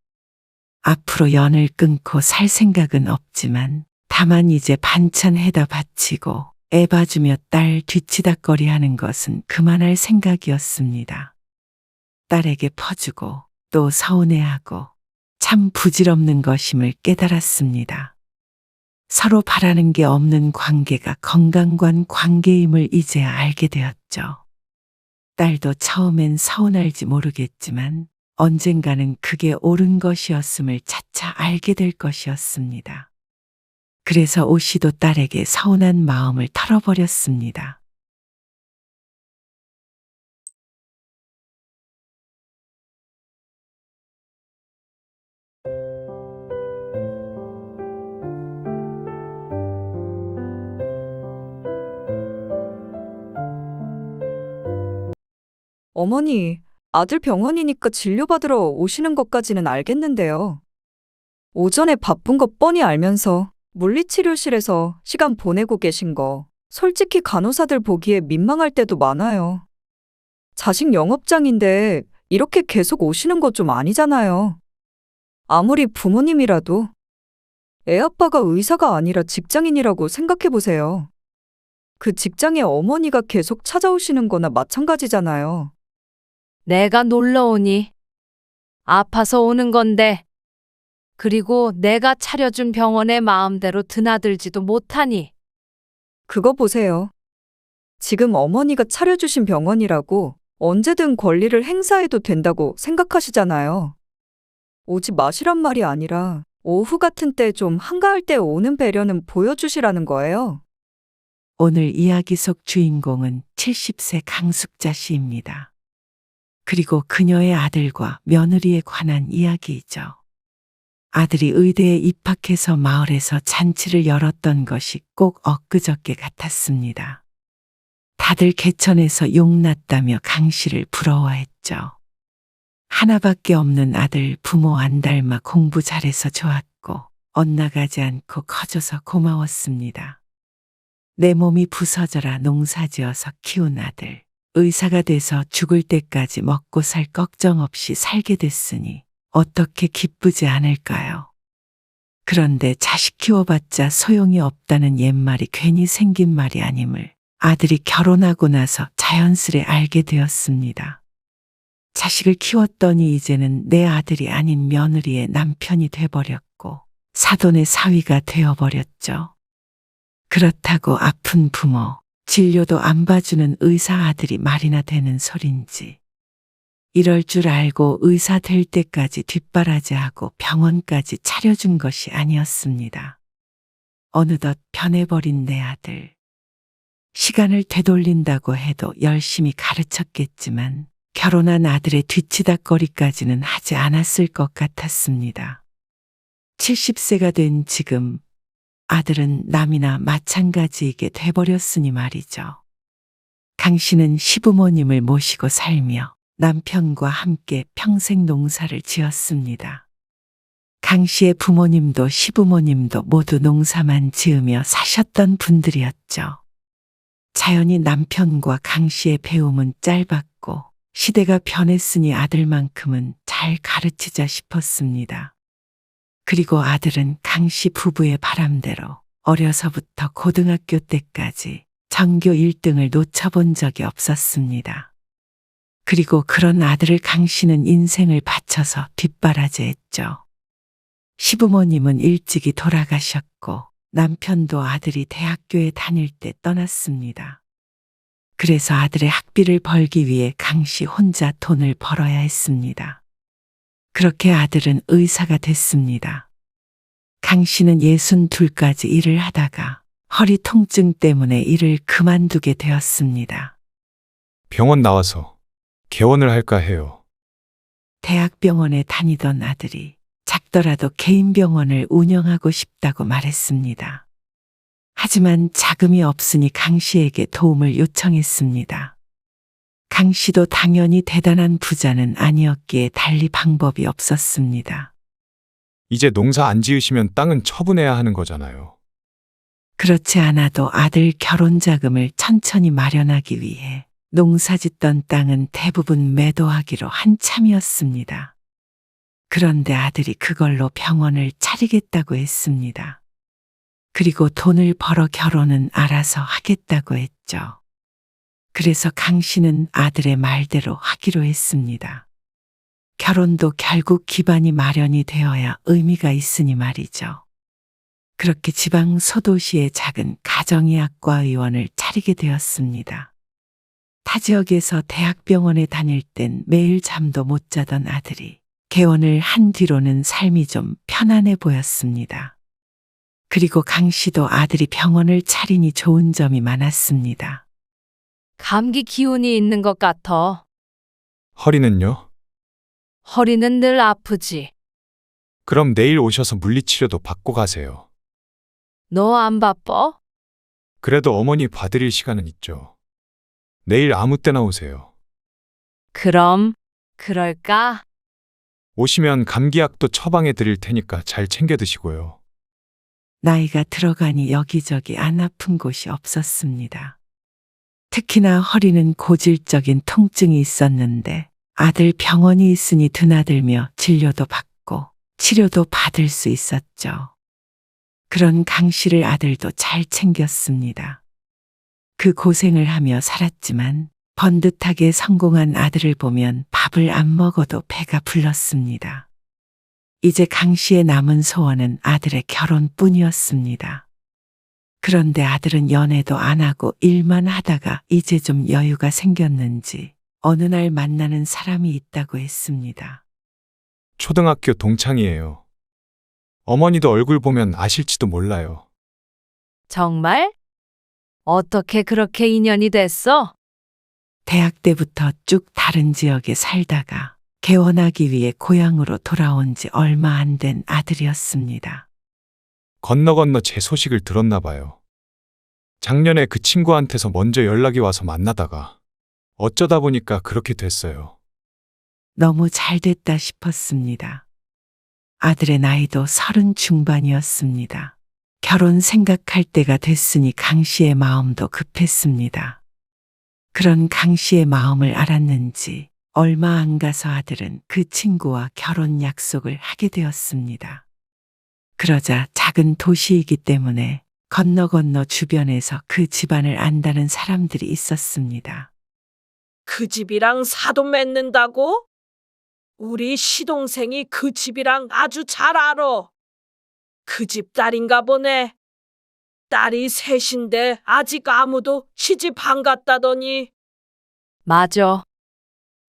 앞으로 연을 끊고 살 생각은 없지만 다만 이제 반찬 해다 바치고 애 봐주며 딸 뒤치다꺼리 하는 것은 그만할 생각이었습니다. 딸에게 퍼주고 또 서운해하고 참 부질없는 것임을 깨달았습니다. 서로 바라는 게 없는 관계가 건강관 관계임을 이제야 알게 되었죠. 딸도 처음엔 서운할지 모르겠지만 언젠가는 그게 옳은 것이었음을 차차 알게 될 것이었습니다. 그래서 오 씨도 딸에게 서운한 마음을 털어버렸습니다. 어머니, 아들 병원이니까 진료받으러 오시는 것까지는 알겠는데요. 오전에 바쁜 거 뻔히 알면서 물리치료실에서 시간 보내고 계신 거 솔직히 간호사들 보기에 민망할 때도 많아요. 자식 영업장인데 이렇게 계속 오시는 거 좀 아니잖아요. 아무리 부모님이라도 애 아빠가 의사가 아니라 직장인이라고 생각해 보세요. 그 직장에 어머니가 계속 찾아오시는 거나 마찬가지잖아요. 내가 놀러 오니 아파서 오는 건데 그리고 내가 차려준 병원에 마음대로 드나들지도 못하니 그거 보세요. 지금 어머니가 차려주신 병원이라고 언제든 권리를 행사해도 된다고 생각하시잖아요. 오지 마시란 말이 아니라 오후 같은 때 좀 한가할 때 오는 배려는 보여주시라는 거예요. 오늘 이야기 속 주인공은 70세 강숙자 씨입니다. 그리고 그녀의 아들과 며느리에 관한 이야기이죠. 아들이 의대에 입학해서 마을에서 잔치를 열었던 것이 꼭 엊그저께 같았습니다. 다들 개천에서 용났다며 강 씨를 부러워했죠. 하나밖에 없는 아들 부모 안 닮아 공부 잘해서 좋았고 엇나가지 않고 커져서 고마웠습니다. 내 몸이 부서져라 농사지어서 키운 아들. 의사가 돼서 죽을 때까지 먹고 살 걱정 없이 살게 됐으니 어떻게 기쁘지 않을까요? 그런데 자식 키워봤자 소용이 없다는 옛말이 괜히 생긴 말이 아님을 아들이 결혼하고 나서 자연스레 알게 되었습니다. 자식을 키웠더니 이제는 내 아들이 아닌 며느리의 남편이 돼버렸고 사돈의 사위가 되어버렸죠. 그렇다고 아픈 부모, 진료도 안 봐주는 의사 아들이 말이나 되는 소린지. 이럴 줄 알고 의사 될 때까지 뒷바라지하고 병원까지 차려준 것이 아니었습니다. 어느덧 변해버린 내 아들. 시간을 되돌린다고 해도 열심히 가르쳤겠지만 결혼한 아들의 뒤치다꺼리까지는 하지 않았을 것 같았습니다. 70세가 된 지금 아들은 남이나 마찬가지이게 돼버렸으니 말이죠. 강 씨는 시부모님을 모시고 살며 남편과 함께 평생 농사를 지었습니다. 강 씨의 부모님도 시부모님도 모두 농사만 지으며 사셨던 분들이었죠. 자연히 남편과 강 씨의 배움은 짧았고 시대가 변했으니 아들만큼은 잘 가르치자 싶었습니다. 그리고 아들은 강 씨 부부의 바람대로 어려서부터 고등학교 때까지 전교 1등을 놓쳐본 적이 없었습니다. 그리고 그런 아들을 강 씨는 인생을 바쳐서 뒷바라지했죠. 시부모님은 일찍이 돌아가셨고 남편도 아들이 대학교에 다닐 때 떠났습니다. 그래서 아들의 학비를 벌기 위해 강 씨 혼자 돈을 벌어야 했습니다. 그렇게 아들은 의사가 됐습니다. 강 씨는 62까지 일을 하다가 허리 통증 때문에 일을 그만두게 되었습니다. 병원 나와서 개원을 할까 해요. 대학병원에 다니던 아들이 작더라도 개인 병원을 운영하고 싶다고 말했습니다. 하지만 자금이 없으니 강 씨에게 도움을 요청했습니다. 강 씨도 당연히 대단한 부자는 아니었기에 달리 방법이 없었습니다. 이제 농사 안 지으시면 땅은 처분해야 하는 거잖아요. 그렇지 않아도 아들 결혼 자금을 천천히 마련하기 위해 농사 짓던 땅은 대부분 매도하기로 한참이었습니다. 그런데 아들이 그걸로 병원을 차리겠다고 했습니다. 그리고 돈을 벌어 결혼은 알아서 하겠다고 했죠. 그래서 강 씨는 아들의 말대로 하기로 했습니다. 결혼도 결국 기반이 마련이 되어야 의미가 있으니 말이죠. 그렇게 지방 소도시의 작은 가정의학과 의원을 차리게 되었습니다. 타 지역에서 대학병원에 다닐 땐 매일 잠도 못 자던 아들이 개원을 한 뒤로는 삶이 좀 편안해 보였습니다. 그리고 강 씨도 아들이 병원을 차리니 좋은 점이 많았습니다. 감기 기운이 있는 것 같아. 허리는요? 허리는 늘 아프지. 그럼 내일 오셔서 물리치료도 받고 가세요. 너 안 바빠? 그래도 어머니 봐드릴 시간은 있죠. 내일 아무 때나 오세요. 그럼, 그럴까? 오시면 감기약도 처방해 드릴 테니까 잘 챙겨 드시고요. 나이가 들어가니 여기저기 안 아픈 곳이 없었습니다. 특히나 허리는 고질적인 통증이 있었는데 아들 병원이 있으니 드나들며 진료도 받고 치료도 받을 수 있었죠. 그런 강 씨를 아들도 잘 챙겼습니다. 그 고생을 하며 살았지만 번듯하게 성공한 아들을 보면 밥을 안 먹어도 배가 불렀습니다. 이제 강 씨의 남은 소원은 아들의 결혼뿐이었습니다. 그런데 아들은 연애도 안 하고 일만 하다가 이제 좀 여유가 생겼는지 어느 날 만나는 사람이 있다고 했습니다. 초등학교 동창이에요. 어머니도 얼굴 보면 아실지도 몰라요. 정말? 어떻게 그렇게 인연이 됐어? 대학 때부터 쭉 다른 지역에 살다가 개원하기 위해 고향으로 돌아온 지 얼마 안 된 아들이었습니다. 건너 제 소식을 들었나 봐요. 작년에 그 친구한테서 먼저 연락이 와서 만나다가 어쩌다 보니까 그렇게 됐어요. 너무 잘 됐다 싶었습니다. 아들의 나이도 30 중반이었습니다. 결혼 생각할 때가 됐으니 강 씨의 마음도 급했습니다. 그런 강 씨의 마음을 알았는지 얼마 안 가서 아들은 그 친구와 결혼 약속을 하게 되었습니다. 그러자 작은 도시이기 때문에 건너 주변에서 그 집안을 안다는 사람들이 있었습니다. 그 집이랑 사돈 맺는다고? 우리 시동생이 그 집이랑 아주 잘 알아. 그 집 딸인가 보네. 딸이 셋인데 아직 아무도 시집 안 갔다더니 맞아.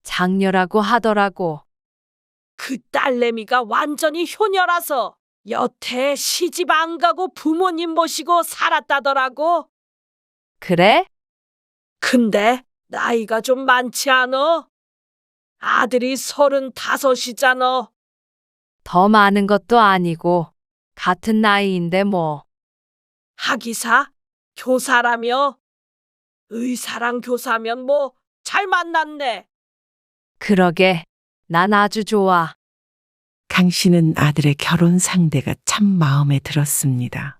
장녀라고 하더라고. 그 딸내미가 완전히 효녀라서 여태 시집 안 가고 부모님 모시고 살았다더라고. 그래? 근데 나이가 좀 많지 않어? 아들이 35이잖아. 더 많은 것도 아니고 같은 나이인데 뭐. 하기사? 교사라며? 의사랑 교사면 뭐 잘 만났네. 그러게. 난 아주 좋아. 강 씨는 아들의 결혼 상대가 참 마음에 들었습니다.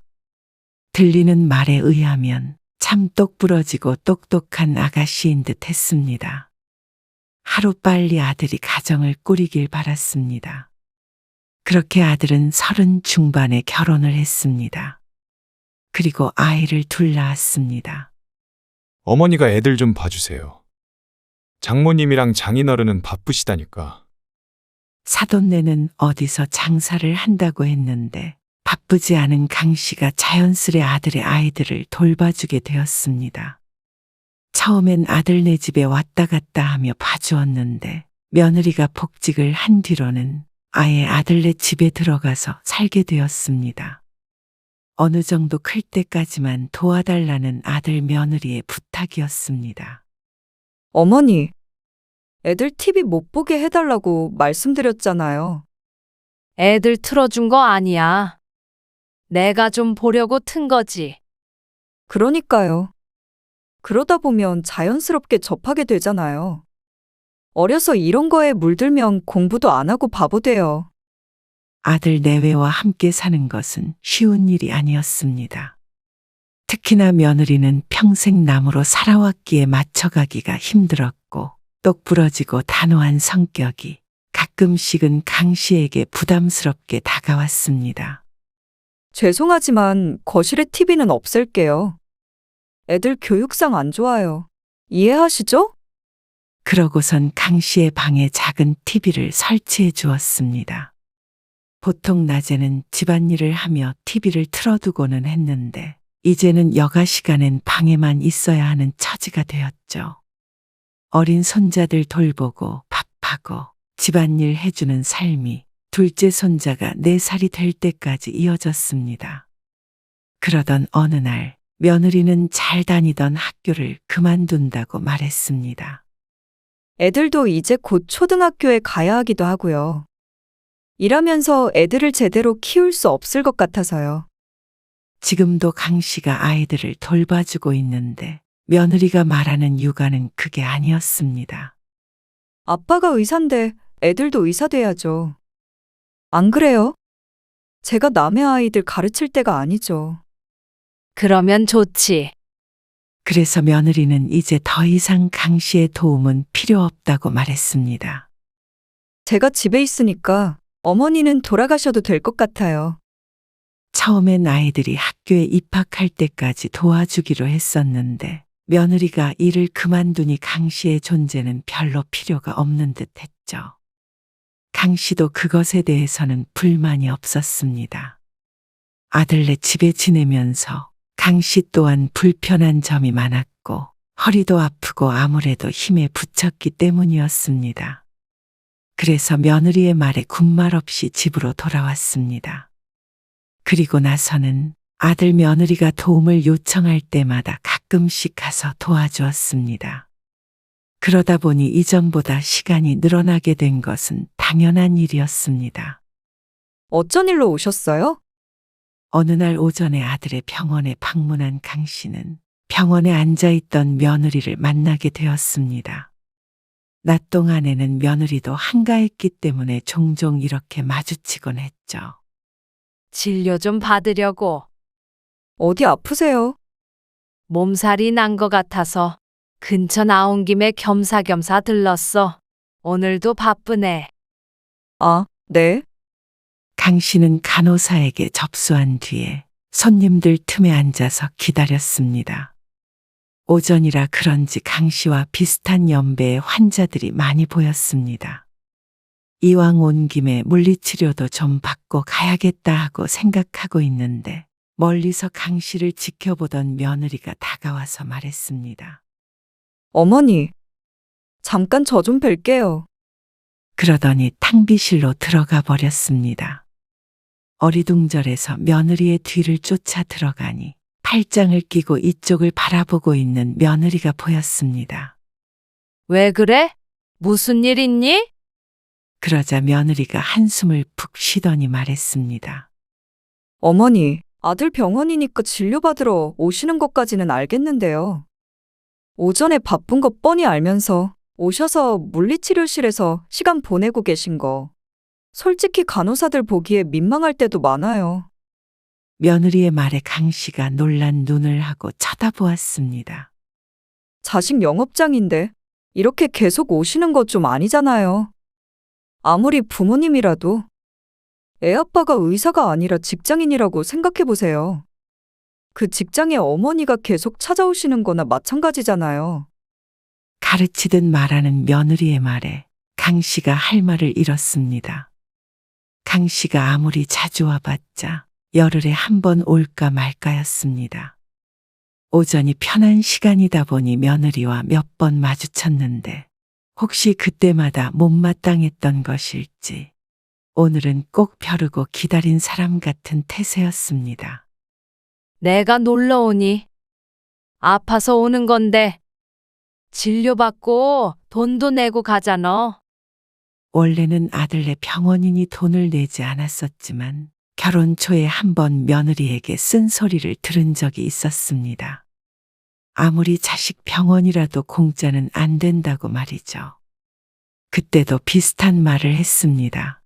들리는 말에 의하면 참 똑부러지고 똑똑한 아가씨인 듯 했습니다. 하루빨리 아들이 가정을 꾸리길 바랐습니다. 그렇게 아들은 30 중반에 결혼을 했습니다. 그리고 아이를 둘 낳았습니다. 어머니가 애들 좀 봐주세요. 장모님이랑 장인어른은 바쁘시다니까. 사돈네는 어디서 장사를 한다고 했는데 바쁘지 않은 강 씨가 자연스레 아들의 아이들을 돌봐주게 되었습니다. 처음엔 아들네 집에 왔다 갔다 하며 봐주었는데 며느리가 복직을 한 뒤로는 아예 아들네 집에 들어가서 살게 되었습니다. 어느 정도 클 때까지만 도와달라는 아들 며느리의 부탁이었습니다. 어머니, 애들 TV 못 보게 해달라고 말씀드렸잖아요. 애들 틀어준 거 아니야. 내가 좀 보려고 튼 거지. 그러니까요. 그러다 보면 자연스럽게 접하게 되잖아요. 어려서 이런 거에 물들면 공부도 안 하고 바보 돼요. 아들 내외와 함께 사는 것은 쉬운 일이 아니었습니다. 특히나 며느리는 평생 남으로 살아왔기에 맞춰가기가 힘들었고 똑부러지고 단호한 성격이 가끔씩은 강 씨에게 부담스럽게 다가왔습니다. 죄송하지만 거실에 TV는 없앨게요. 애들 교육상 안 좋아요. 이해하시죠? 그러고선 강 씨의 방에 작은 TV를 설치해 주었습니다. 보통 낮에는 집안일을 하며 TV를 틀어두고는 했는데 이제는 여가 시간엔 방에만 있어야 하는 처지가 되었죠. 어린 손자들 돌보고 밥하고 집안일 해주는 삶이 둘째 손자가 4살이 될 때까지 이어졌습니다. 그러던 어느 날 며느리는 잘 다니던 학교를 그만둔다고 말했습니다. 애들도 이제 곧 초등학교에 가야 하기도 하고요. 일하면서 애들을 제대로 키울 수 없을 것 같아서요. 지금도 강 씨가 아이들을 돌봐주고 있는데 며느리가 말하는 육아는 그게 아니었습니다. 아빠가 의사인데 애들도 의사 돼야죠. 안 그래요? 제가 남의 아이들 가르칠 때가 아니죠. 그러면 좋지. 그래서 며느리는 이제 더 이상 강 씨의 도움은 필요 없다고 말했습니다. 제가 집에 있으니까 어머니는 돌아가셔도 될 것 같아요. 처음엔 아이들이 학교에 입학할 때까지 도와주기로 했었는데 며느리가 일을 그만두니 강 씨의 존재는 별로 필요가 없는 듯 했죠. 강 씨도 그것에 대해서는 불만이 없었습니다. 아들네 집에 지내면서 강 씨 또한 불편한 점이 많았고 허리도 아프고 아무래도 힘에 부쳤기 때문이었습니다. 그래서 며느리의 말에 군말 없이 집으로 돌아왔습니다. 그리고 나서는 아들 며느리가 도움을 요청할 때마다 가끔씩 가서 도와주었습니다. 그러다 보니 이전보다 시간이 늘어나게 된 것은 당연한 일이었습니다. 어쩐 일로 오셨어요? 어느 날 오전에 아들의 병원에 방문한 강 씨는 병원에 앉아있던 며느리를 만나게 되었습니다. 낮 동안에는 며느리도 한가했기 때문에 종종 이렇게 마주치곤 했죠. 진료 좀 받으려고. 어디 아프세요? 몸살이 난 것 같아서 근처 나온 김에 겸사겸사 들렀어. 오늘도 바쁘네. 아, 네. 강 씨는 간호사에게 접수한 뒤에 손님들 틈에 앉아서 기다렸습니다. 오전이라 그런지 강 씨와 비슷한 연배의 환자들이 많이 보였습니다. 이왕 온 김에 물리치료도 좀 받고 가야겠다 하고 생각하고 있는데 멀리서 강 씨를 지켜보던 며느리가 다가와서 말했습니다. 어머니, 잠깐 저 좀 뵐게요. 그러더니 탕비실로 들어가 버렸습니다. 어리둥절해서 며느리의 뒤를 쫓아 들어가니 팔짱을 끼고 이쪽을 바라보고 있는 며느리가 보였습니다. 왜 그래? 무슨 일 있니? 그러자 며느리가 한숨을 푹 쉬더니 말했습니다. 어머니, 아들 병원이니까 진료받으러 오시는 것까지는 알겠는데요. 오전에 바쁜 거 뻔히 알면서 오셔서 물리치료실에서 시간 보내고 계신 거. 솔직히 간호사들 보기에 민망할 때도 많아요. 며느리의 말에 강 씨가 놀란 눈을 하고 쳐다보았습니다. 자식 영업장인데 이렇게 계속 오시는 거 좀 아니잖아요. 아무리 부모님이라도 애 아빠가 의사가 아니라 직장인이라고 생각해 보세요. 그 직장에 어머니가 계속 찾아오시는 거나 마찬가지잖아요. 가르치듯 말하는 며느리의 말에 강 씨가 할 말을 잃었습니다. 강 씨가 아무리 자주 와봤자 열흘에 한 번 올까 말까였습니다. 오전이 편한 시간이다 보니 며느리와 몇 번 마주쳤는데 혹시 그때마다 못마땅했던 것일지 오늘은 꼭 벼르고 기다린 사람 같은 태세였습니다. 내가 놀러 오니. 아파서 오는 건데. 진료받고 돈도 내고 가잖아. 원래는 아들네 병원이니 돈을 내지 않았었지만 결혼 초에 한 번 며느리에게 쓴소리를 들은 적이 있었습니다. 아무리 자식 병원이라도 공짜는 안 된다고 말이죠. 그때도 비슷한 말을 했습니다.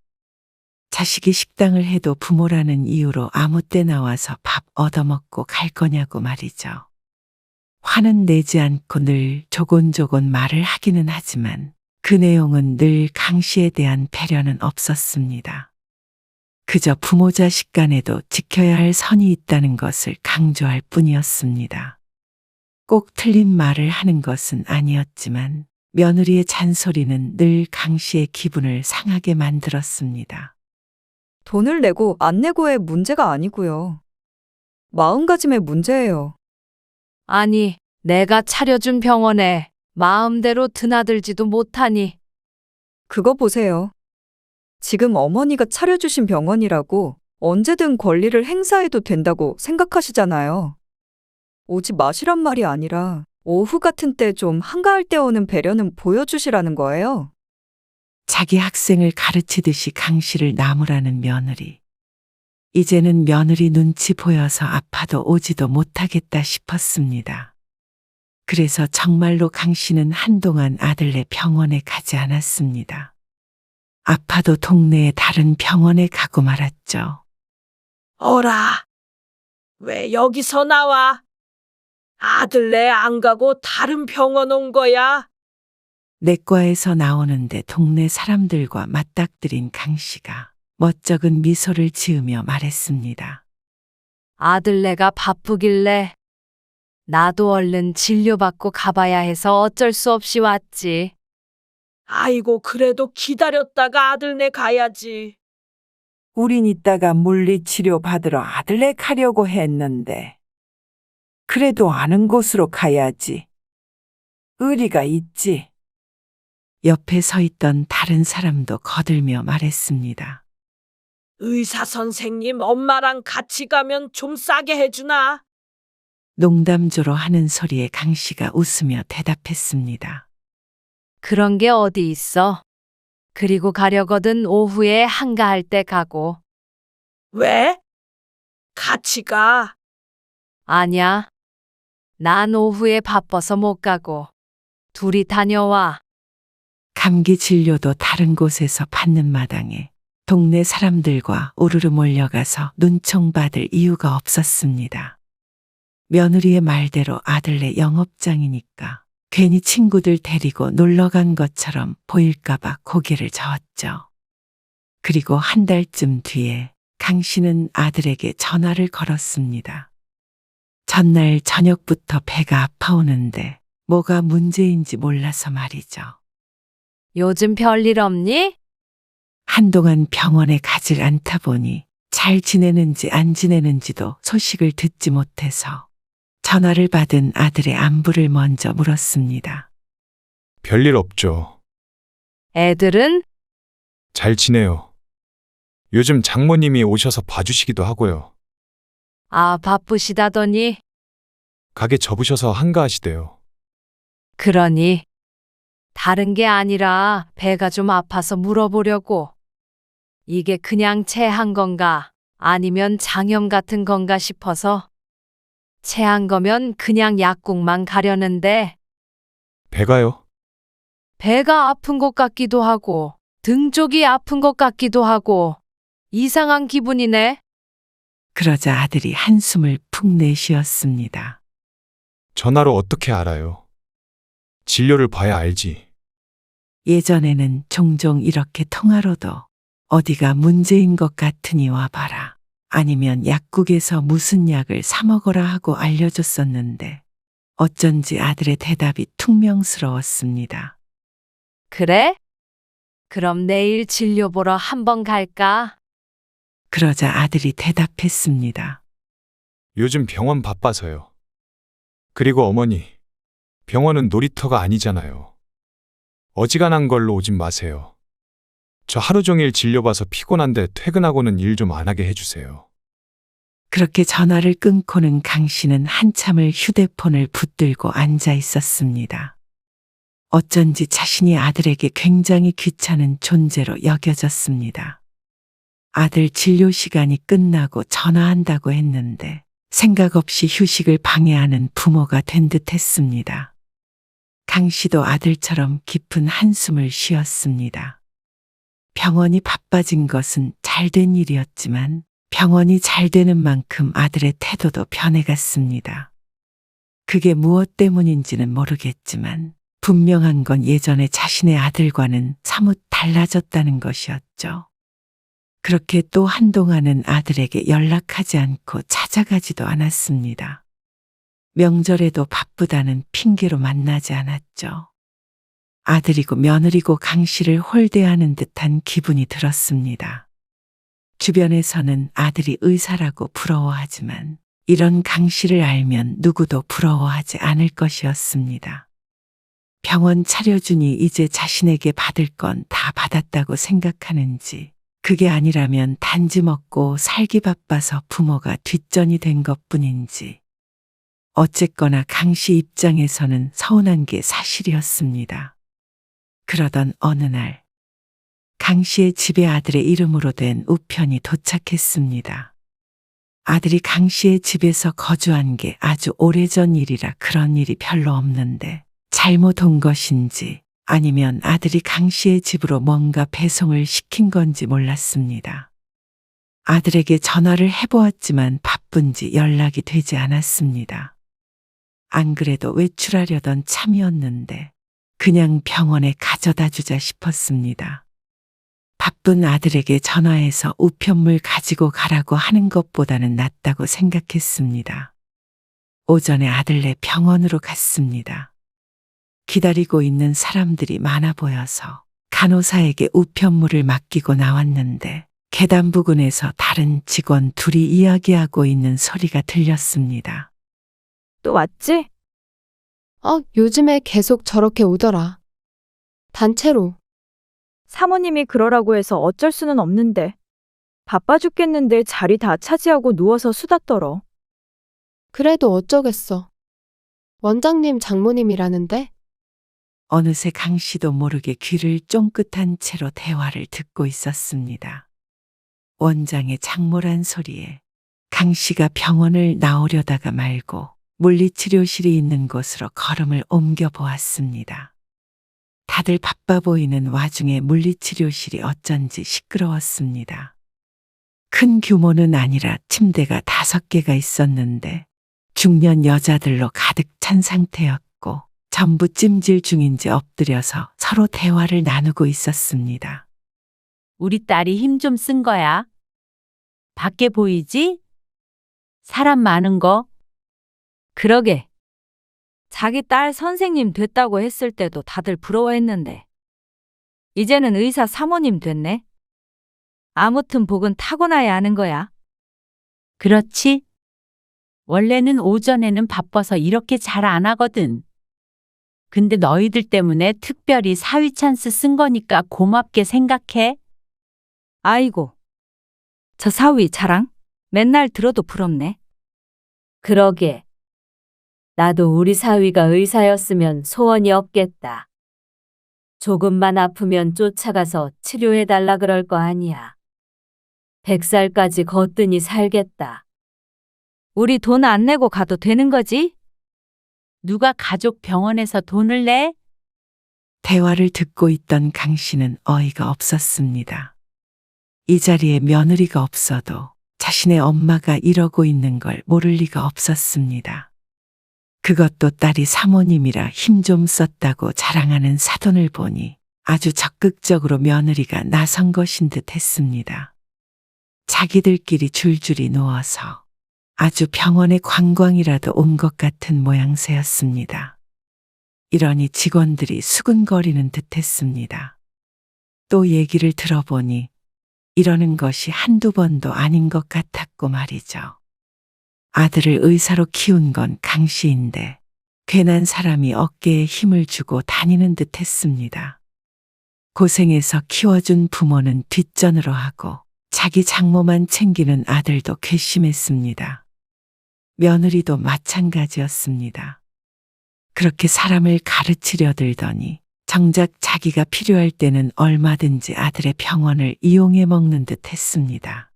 자식이 식당을 해도 부모라는 이유로 아무 때 나와서 밥 얻어먹고 갈 거냐고 말이죠. 화는 내지 않고 늘 조곤조곤 말을 하기는 하지만 그 내용은 늘 강 씨에 대한 배려는 없었습니다. 그저 부모 자식 간에도 지켜야 할 선이 있다는 것을 강조할 뿐이었습니다. 꼭 틀린 말을 하는 것은 아니었지만 며느리의 잔소리는 늘 강 씨의 기분을 상하게 만들었습니다. 돈을 내고 안 내고의 문제가 아니고요. 마음가짐의 문제예요. 아니, 내가 차려준 병원에 마음대로 드나들지도 못하니. 그거 보세요. 지금 어머니가 차려주신 병원이라고 언제든 권리를 행사해도 된다고 생각하시잖아요. 오지 마시란 말이 아니라 오후 같은 때 좀 한가할 때 오는 배려는 보여주시라는 거예요. 자기 학생을 가르치듯이 강 씨를 나무라는 며느리. 이제는 며느리 눈치 보여서 아파도 오지도 못하겠다 싶었습니다. 그래서 정말로 강 씨는 한동안 아들네 병원에 가지 않았습니다. 아파도 동네의 다른 병원에 가고 말았죠. 어라, 왜 여기서 나와? 아들네 안 가고 다른 병원 온 거야? 내과에서 나오는데 동네 사람들과 맞닥뜨린 강 씨가 멋쩍은 미소를 지으며 말했습니다. 아들네가 바쁘길래 나도 얼른 진료받고 가봐야 해서 어쩔 수 없이 왔지. 아이고, 그래도 기다렸다가 아들네 가야지. 우린 이따가 물리치료 받으러 아들네 가려고 했는데. 그래도 아는 곳으로 가야지. 의리가 있지. 옆에 서 있던 다른 사람도 거들며 말했습니다. 의사 선생님, 엄마랑 같이 가면 좀 싸게 해주나? 농담조로 하는 소리에 강 씨가 웃으며 대답했습니다. 그런 게 어디 있어. 그리고 가려거든 오후에 한가할 때 가고. 왜? 같이 가. 아냐. 난 오후에 바빠서 못 가고. 둘이 다녀와. 감기 진료도 다른 곳에서 받는 마당에 동네 사람들과 우르르 몰려가서 눈총받을 이유가 없었습니다. 며느리의 말대로 아들네 영업장이니까 괜히 친구들 데리고 놀러 간 것처럼 보일까봐 고개를 저었죠. 그리고 한 달쯤 뒤에 강 씨는 아들에게 전화를 걸었습니다. 전날 저녁부터 배가 아파오는데 뭐가 문제인지 몰라서 말이죠. 요즘 별일 없니? 한동안 병원에 가질 않다 보니 잘 지내는지 안 지내는지도 소식을 듣지 못해서 전화를 받은 아들의 안부를 먼저 물었습니다. 별일 없죠. 애들은? 잘 지내요. 요즘 장모님이 오셔서 봐주시기도 하고요. 아, 바쁘시다더니. 가게 접으셔서 한가하시대요. 그러니. 다른 게 아니라 배가 좀 아파서 물어보려고. 이게 그냥 체한 건가? 아니면 장염 같은 건가 싶어서. 체한 거면 그냥 약국만 가려는데 배가요? 배가 아픈 것 같기도 하고 등 쪽이 아픈 것 같기도 하고 이상한 기분이네. 그러자 아들이 한숨을 푹 내쉬었습니다. 전화로 어떻게 알아요? 진료를 봐야 알지. 예전에는 종종 이렇게 통화로도 어디가 문제인 것 같으니 와봐라. 아니면 약국에서 무슨 약을 사 먹어라 하고 알려줬었는데 어쩐지 아들의 대답이 퉁명스러웠습니다. 그래? 그럼 내일 진료 보러 한번 갈까? 그러자 아들이 대답했습니다. 요즘 병원 바빠서요. 그리고 어머니, 병원은 놀이터가 아니잖아요. 어지간한 걸로 오진 마세요. 저 하루 종일 진료봐서 피곤한데 퇴근하고는 일 좀 안 하게 해주세요. 그렇게 전화를 끊고는 강 씨는 한참을 휴대폰을 붙들고 앉아 있었습니다. 어쩐지 자신이 아들에게 굉장히 귀찮은 존재로 여겨졌습니다. 아들 진료 시간이 끝나고 전화한다고 했는데 생각 없이 휴식을 방해하는 부모가 된 듯 했습니다. 강 씨도 아들처럼 깊은 한숨을 쉬었습니다. 병원이 바빠진 것은 잘된 일이었지만 병원이 잘 되는 만큼 아들의 태도도 변해갔습니다. 그게 무엇 때문인지는 모르겠지만 분명한 건 예전에 자신의 아들과는 사뭇 달라졌다는 것이었죠. 그렇게 또 한동안은 아들에게 연락하지 않고 찾아가지도 않았습니다. 명절에도 바쁘다는 핑계로 만나지 않았죠. 아들이고 며느리고 강 씨를 홀대하는 듯한 기분이 들었습니다. 주변에서는 아들이 의사라고 부러워하지만 이런 강 씨를 알면 누구도 부러워하지 않을 것이었습니다. 병원 차려주니 이제 자신에게 받을 건 다 받았다고 생각하는지 그게 아니라면 단지 먹고 살기 바빠서 부모가 뒷전이 된 것뿐인지 어쨌거나 강 씨 입장에서는 서운한 게 사실이었습니다. 그러던 어느 날 강 씨의 집에 아들의 이름으로 된 우편이 도착했습니다. 아들이 강 씨의 집에서 거주한 게 아주 오래전 일이라 그런 일이 별로 없는데 잘못 온 것인지 아니면 아들이 강 씨의 집으로 뭔가 배송을 시킨 건지 몰랐습니다. 아들에게 전화를 해보았지만 바쁜지 연락이 되지 않았습니다. 안 그래도 외출하려던 참이었는데 그냥 병원에 가져다 주자 싶었습니다. 바쁜 아들에게 전화해서 우편물 가지고 가라고 하는 것보다는 낫다고 생각했습니다. 오전에 아들네 병원으로 갔습니다. 기다리고 있는 사람들이 많아 보여서 간호사에게 우편물을 맡기고 나왔는데 계단 부근에서 다른 직원 둘이 이야기하고 있는 소리가 들렸습니다. 또 왔지? 요즘에 계속 저렇게 오더라. 단체로. 사모님이 그러라고 해서 어쩔 수는 없는데. 바빠 죽겠는데 자리 다 차지하고 누워서 수다 떨어. 그래도 어쩌겠어. 원장님 장모님이라는데? 어느새 강 씨도 모르게 귀를 쫑긋한 채로 대화를 듣고 있었습니다. 원장의 장모란 소리에 강 씨가 병원을 나오려다가 말고 물리치료실이 있는 곳으로 걸음을 옮겨 보았습니다. 다들 바빠 보이는 와중에 물리치료실이 어쩐지 시끄러웠습니다. 큰 규모는 아니라 침대가 5개가 있었는데 중년 여자들로 가득 찬 상태였고 전부 찜질 중인지 엎드려서 서로 대화를 나누고 있었습니다. 우리 딸이 힘 좀 쓴 거야. 밖에 보이지? 사람 많은 거. 그러게. 자기 딸 선생님 됐다고 했을 때도 다들 부러워했는데. 이제는 의사 사모님 됐네. 아무튼 복은 타고나야 하는 거야. 그렇지? 원래는 오전에는 바빠서 이렇게 잘 안 하거든. 근데 너희들 때문에 특별히 사위 찬스 쓴 거니까 고맙게 생각해. 아이고. 저 사위 자랑? 맨날 들어도 부럽네. 그러게. 나도 우리 사위가 의사였으면 소원이 없겠다. 조금만 아프면 쫓아가서 치료해달라 그럴 거 아니야. 100살까지 거뜬히 살겠다. 우리 돈 안 내고 가도 되는 거지? 누가 가족 병원에서 돈을 내? 대화를 듣고 있던 강 씨는 어이가 없었습니다. 이 자리에 며느리가 없어도 자신의 엄마가 이러고 있는 걸 모를 리가 없었습니다. 그것도 딸이 사모님이라 힘 좀 썼다고 자랑하는 사돈을 보니 아주 적극적으로 며느리가 나선 것인 듯 했습니다. 자기들끼리 줄줄이 누워서 아주 병원에 관광이라도 온 것 같은 모양새였습니다. 이러니 직원들이 수근거리는 듯 했습니다. 또 얘기를 들어보니 이러는 것이 한두 번도 아닌 것 같았고 말이죠. 아들을 의사로 키운 건 강 씨인데 괜한 사람이 어깨에 힘을 주고 다니는 듯 했습니다. 고생해서 키워준 부모는 뒷전으로 하고 자기 장모만 챙기는 아들도 괘씸했습니다. 며느리도 마찬가지였습니다. 그렇게 사람을 가르치려 들더니 정작 자기가 필요할 때는 얼마든지 아들의 병원을 이용해 먹는 듯 했습니다.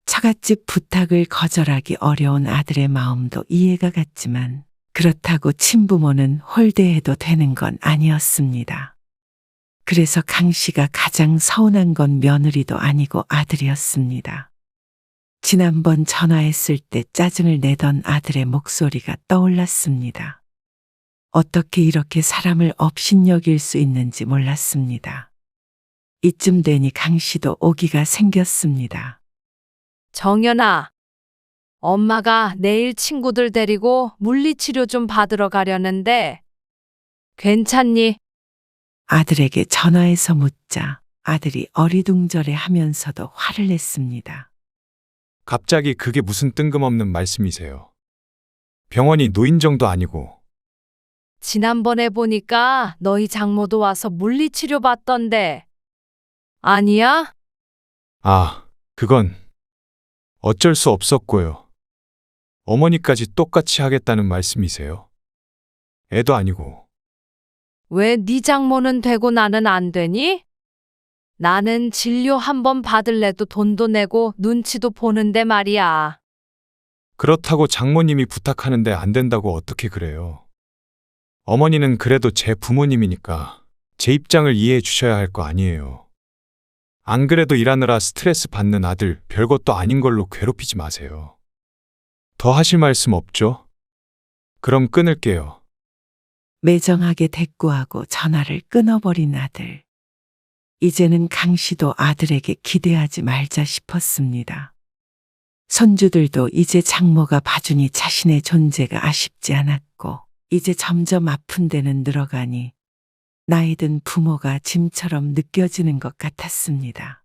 처갓집 부탁을 거절하기 어려운 아들의 마음도 이해가 갔지만 그렇다고 친부모는 홀대해도 되는 건 아니었습니다. 그래서 강 씨가 가장 서운한 건 며느리도 아니고 아들이었습니다. 지난번 전화했을 때 짜증을 내던 아들의 목소리가 떠올랐습니다. 어떻게 이렇게 사람을 업신여길 수 있는지 몰랐습니다. 이쯤 되니 강 씨도 오기가 생겼습니다. 정연아, 엄마가 내일 친구들 데리고 물리치료 좀 받으러 가려는데 괜찮니? 아들에게 전화해서 묻자 아들이 어리둥절해 하면서도 화를 냈습니다. 갑자기 그게 무슨 뜬금없는 말씀이세요? 병원이 노인정도 아니고. 지난번에 보니까 너희 장모도 와서 물리치료 받던데. 아니야? 아, 그건 어쩔 수 없었고요. 어머니까지 똑같이 하겠다는 말씀이세요? 애도 아니고. 왜 네 장모는 되고 나는 안 되니? 나는 진료 한번 받을래도 돈도 내고 눈치도 보는데 말이야. 그렇다고 장모님이 부탁하는데 안 된다고 어떻게 그래요? 어머니는 그래도 제 부모님이니까 제 입장을 이해해 주셔야 할 거 아니에요. 안 그래도 일하느라 스트레스 받는 아들 별것도 아닌 걸로 괴롭히지 마세요. 더 하실 말씀 없죠? 그럼 끊을게요. 매정하게 대꾸하고 전화를 끊어버린 아들. 이제는 강 씨도 아들에게 기대하지 말자 싶었습니다. 손주들도 이제 장모가 봐주니 자신의 존재가 아쉽지 않았고, 이제 점점 아픈 데는 늘어가니 나이 든 부모가 짐처럼 느껴지는 것 같았습니다.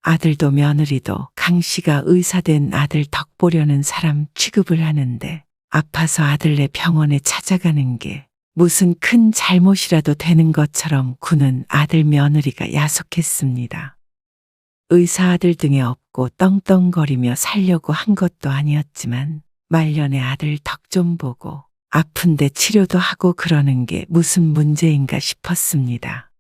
아들도 며느리도 강 씨가 의사된 아들 덕 보려는 사람 취급을 하는데, 아파서 아들네 병원에 찾아가는 게 무슨 큰 잘못이라도 되는 것처럼 구는 아들 며느리가 야속했습니다. 의사 아들 등에 업고 떵떵거리며 살려고 한 것도 아니었지만 말년에 아들 덕 좀 보고 아픈데 치료도 하고 그러는 게 무슨 문제인가 싶었습니다.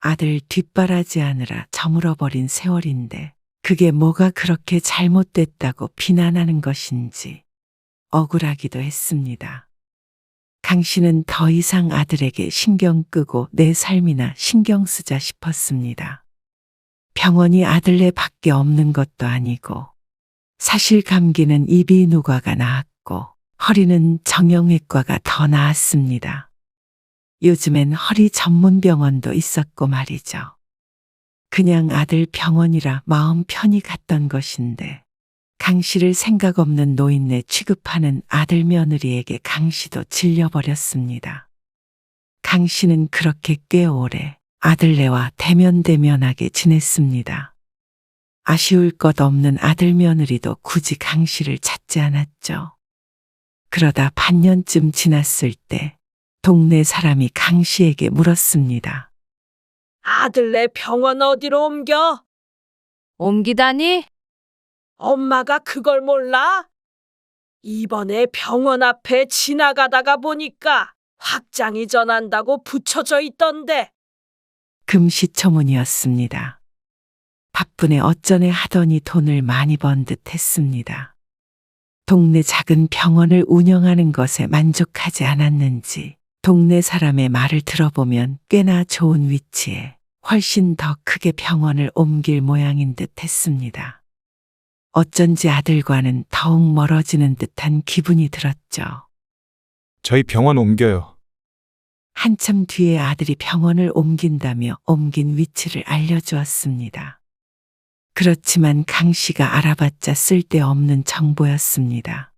아들 뒷바라지하느라 저물어버린 세월인데 그게 뭐가 그렇게 잘못됐다고 비난하는 것인지 억울하기도 했습니다. 강 씨는 더 이상 아들에게 신경 끄고 내 삶이나 신경 쓰자 싶었습니다. 병원이 아들네 밖에 없는 것도 아니고, 사실 감기는 이비인후과가 나았고 허리는 정형외과가 더 나았습니다. 요즘엔 허리 전문 병원도 있었고 말이죠. 그냥 아들 병원이라 마음 편히 갔던 것인데, 강 씨를 생각 없는 노인네 취급하는 아들 며느리에게 강 씨도 질려버렸습니다. 강 씨는 그렇게 꽤 오래 아들네와 대면대면하게 지냈습니다. 아쉬울 것 없는 아들 며느리도 굳이 강 씨를 찾지 않았죠. 그러다 반년쯤 지났을 때 동네 사람이 강 씨에게 물었습니다. 아들네 병원 어디로 옮겨? 옮기다니? 엄마가 그걸 몰라? 이번에 병원 앞에 지나가다가 보니까 확장이 전한다고 붙여져 있던데. 금시초문이었습니다. 바쁘네 어쩌네 하더니 돈을 많이 번 듯 했습니다. 동네 작은 병원을 운영하는 것에 만족하지 않았는지 동네 사람의 말을 들어보면 꽤나 좋은 위치에 훨씬 더 크게 병원을 옮길 모양인 듯 했습니다. 어쩐지 아들과는 더욱 멀어지는 듯한 기분이 들었죠. 저희 병원 옮겨요. 한참 뒤에 아들이 병원을 옮긴다며 옮긴 위치를 알려주었습니다. 그렇지만 강 씨가 알아봤자 쓸데없는 정보였습니다.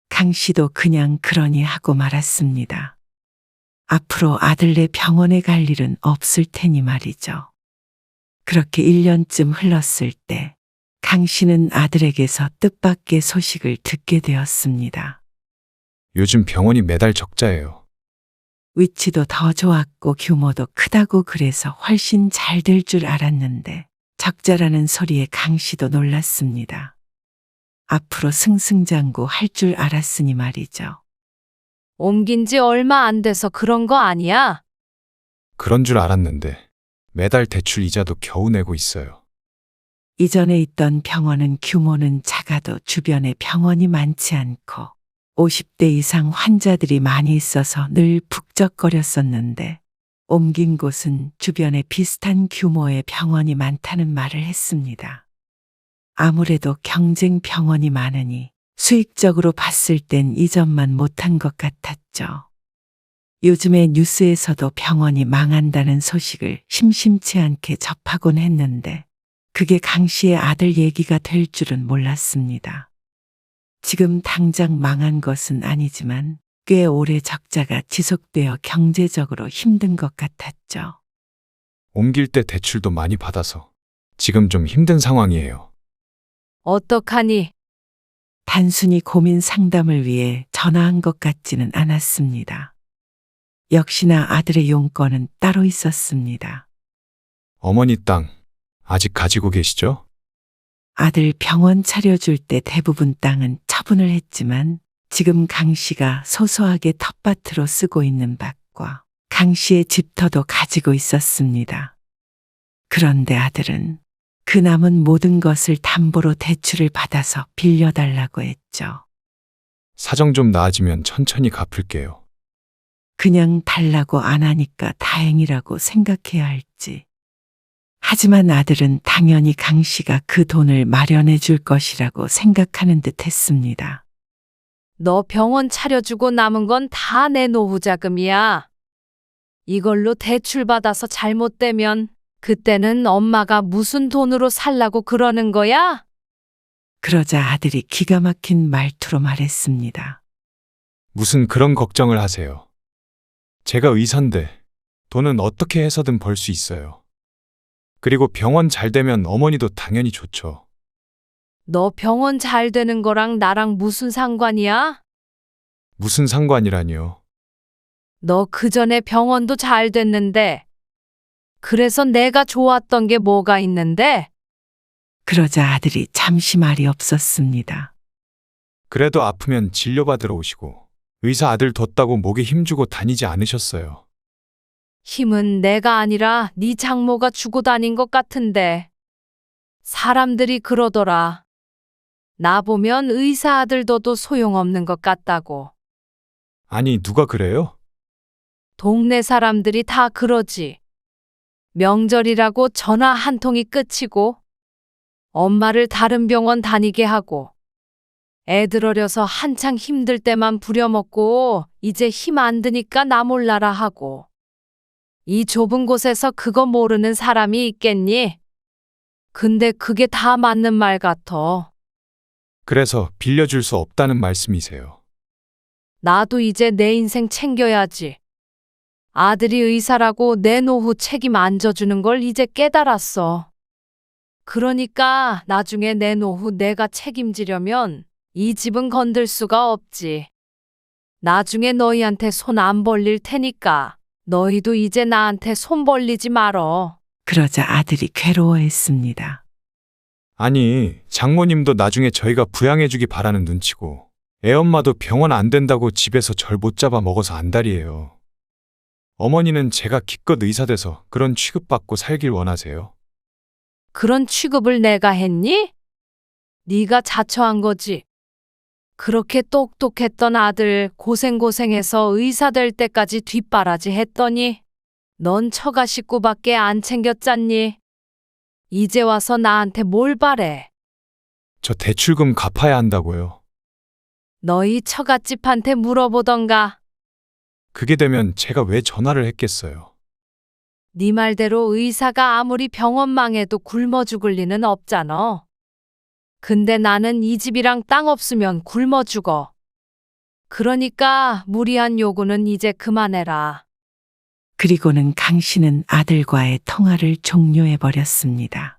강 씨도 그냥 그러니 하고 말았습니다. 앞으로 아들네 병원에 갈 일은 없을 테니 말이죠. 그렇게 1년쯤 흘렀을 때 강 씨는 아들에게서 뜻밖의 소식을 듣게 되었습니다. 요즘 병원이 매달 적자예요. 위치도 더 좋았고 규모도 크다고 그래서 훨씬 잘 될 줄 알았는데 적자라는 소리에 강 씨도 놀랐습니다. 앞으로 승승장구 할 줄 알았으니 말이죠. 옮긴 지 얼마 안 돼서 그런 거 아니야? 그런 줄 알았는데 매달 대출 이자도 겨우 내고 있어요. 이전에 있던 병원은 규모는 작아도 주변에 병원이 많지 않고 50대 이상 환자들이 많이 있어서 늘 북적거렸었는데, 옮긴 곳은 주변에 비슷한 규모의 병원이 많다는 말을 했습니다. 아무래도 경쟁 병원이 많으니 수익적으로 봤을 땐 이전만 못한 것 같았죠. 요즘에 뉴스에서도 병원이 망한다는 소식을 심심치 않게 접하곤 했는데 그게 강 씨의 아들 얘기가 될 줄은 몰랐습니다. 지금 당장 망한 것은 아니지만 꽤 오래 적자가 지속되어 경제적으로 힘든 것 같았죠. 옮길 때 대출도 많이 받아서 지금 좀 힘든 상황이에요. 어떡하니? 단순히 고민 상담을 위해 전화한 것 같지는 않았습니다. 역시나 아들의 용건은 따로 있었습니다. 어머니 땅 아직 가지고 계시죠? 아들 병원 차려줄 때 대부분 땅은 처분을 했지만 지금 강 씨가 소소하게 텃밭으로 쓰고 있는 밭과 강 씨의 집터도 가지고 있었습니다. 그런데 아들은 그 남은 모든 것을 담보로 대출을 받아서 빌려달라고 했죠. 사정 좀 나아지면 천천히 갚을게요. 그냥 달라고 안 하니까 다행이라고 생각해야 할지. 하지만 아들은 당연히 강 씨가 그 돈을 마련해 줄 것이라고 생각하는 듯 했습니다. 너 병원 차려주고 남은 건 다 내 노후 자금이야. 이걸로 대출 받아서 잘못되면 그때는 엄마가 무슨 돈으로 살라고 그러는 거야? 그러자 아들이 기가 막힌 말투로 말했습니다. 무슨 그런 걱정을 하세요. 제가 의사인데 돈은 어떻게 해서든 벌 수 있어요. 그리고 병원 잘 되면 어머니도 당연히 좋죠. 너 병원 잘 되는 거랑 나랑 무슨 상관이야? 무슨 상관이라니요. 너 그전에 병원도 잘 됐는데. 그래서 내가 좋았던 게 뭐가 있는데? 그러자 아들이 잠시 말이 없었습니다. 그래도 아프면 진료받으러 오시고 의사 아들 뒀다고 목에 힘주고 다니지 않으셨어요. 힘은 내가 아니라 네 장모가 주고 다닌 것 같은데. 사람들이 그러더라. 나 보면 의사 아들 둬도 소용없는 것 같다고. 아니, 누가 그래요? 동네 사람들이 다 그러지. 명절이라고 전화 한 통이 끝이고, 엄마를 다른 병원 다니게 하고, 애들 어려서 한창 힘들 때만 부려먹고, 이제 힘 안 드니까 나 몰라라 하고. 이 좁은 곳에서 그거 모르는 사람이 있겠니? 근데 그게 다 맞는 말 같아. 그래서 빌려줄 수 없다는 말씀이세요. 나도 이제 내 인생 챙겨야지. 아들이 의사라고 내 노후 책임 안 져주는 걸 이제 깨달았어. 그러니까 나중에 내 노후 내가 책임지려면 이 집은 건들 수가 없지. 나중에 너희한테 손 안 벌릴 테니까 너희도 이제 나한테 손 벌리지 말어. 그러자 아들이 괴로워했습니다. 아니, 장모님도 나중에 저희가 부양해주기 바라는 눈치고 애엄마도 병원 안 된다고 집에서 절 못 잡아 먹어서 안달이에요. 어머니는 제가 기껏 의사 돼서 그런 취급받고 살길 원하세요. 그런 취급을 내가 했니? 네가 자처한 거지. 그렇게 똑똑했던 아들 고생고생해서 의사 될 때까지 뒷바라지 했더니 넌 처가 식구밖에 안 챙겼잖니. 이제 와서 나한테 뭘 바래. 저 대출금 갚아야 한다고요. 너희 처갓집한테 물어보던가. 그게 되면 제가 왜 전화를 했겠어요. 네 말대로 의사가 아무리 병원 망해도 굶어 죽을 리는 없잖아. 근데 나는 이 집이랑 땅 없으면 굶어 죽어. 그러니까 무리한 요구는 이제 그만해라. 그리고는 강 씨는 아들과의 통화를 종료해버렸습니다.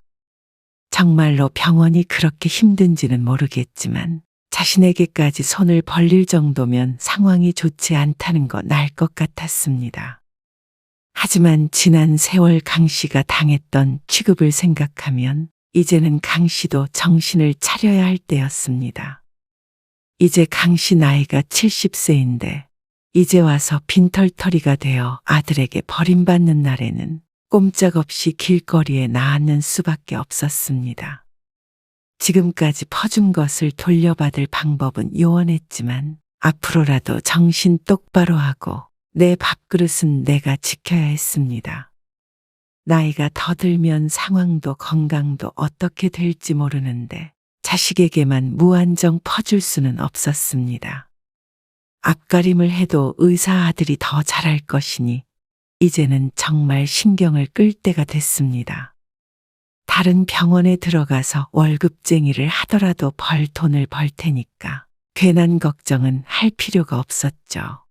정말로 병원이 그렇게 힘든지는 모르겠지만 자신에게까지 손을 벌릴 정도면 상황이 좋지 않다는 건 알 것 같았습니다. 하지만 지난 세월 강 씨가 당했던 취급을 생각하면 이제는 강 씨도 정신을 차려야 할 때였습니다. 이제 강 씨 나이가 70세인데 이제 와서 빈털터리가 되어 아들에게 버림받는 날에는 꼼짝없이 길거리에 나앉는 수밖에 없었습니다. 지금까지 퍼준 것을 돌려받을 방법은 요원했지만 앞으로라도 정신 똑바로 하고 내 밥그릇은 내가 지켜야 했습니다. 나이가 더 들면 상황도 건강도 어떻게 될지 모르는데 자식에게만 무한정 퍼줄 수는 없었습니다. 앞가림을 해도 의사 아들이 더 잘할 것이니 이제는 정말 신경을 끌 때가 됐습니다. 다른 병원에 들어가서 월급쟁이를 하더라도 벌 돈을 벌 테니까 괜한 걱정은 할 필요가 없었죠.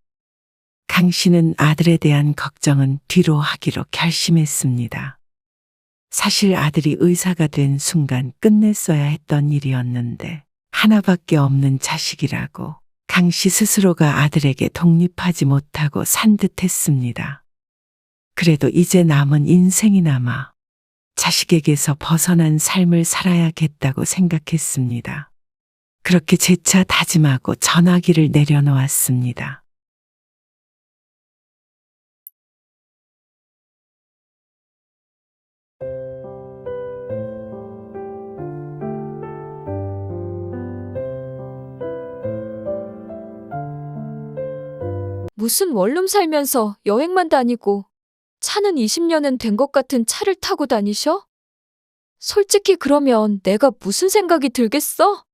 강 씨는 아들에 대한 걱정은 뒤로 하기로 결심했습니다. 사실 아들이 의사가 된 순간 끝냈어야 했던 일이었는데 하나밖에 없는 자식이라고 강 씨 스스로가 아들에게 독립하지 못하고 산 듯했습니다. 그래도 이제 남은 인생이 남아 자식에게서 벗어난 삶을 살아야겠다고 생각했습니다. 그렇게 재차 다짐하고 전화기를 내려놓았습니다. 무슨 원룸 살면서 여행만 다니고 차는 20년은 된 것 같은 차를 타고 다니셔? 솔직히 그러면 내가 무슨 생각이 들겠어?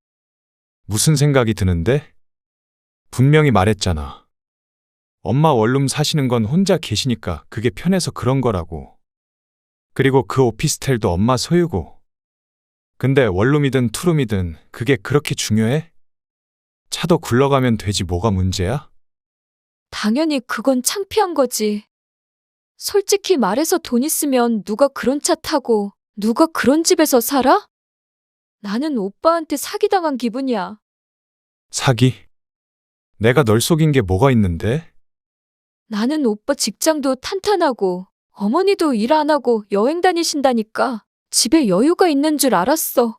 무슨 생각이 드는데? 분명히 말했잖아. 엄마 원룸 사시는 건 혼자 계시니까 그게 편해서 그런 거라고. 그리고 그 오피스텔도 엄마 소유고. 근데 원룸이든 투룸이든 그게 그렇게 중요해? 차도 굴러가면 되지 뭐가 문제야? 당연히 그건 창피한 거지. 솔직히 말해서 돈 있으면 누가 그런 차 타고 누가 그런 집에서 살아? 나는 오빠한테 사기당한 기분이야. 사기? 내가 널 속인 게 뭐가 있는데? 나는 오빠 직장도 탄탄하고 어머니도 일 안 하고 여행 다니신다니까 집에 여유가 있는 줄 알았어.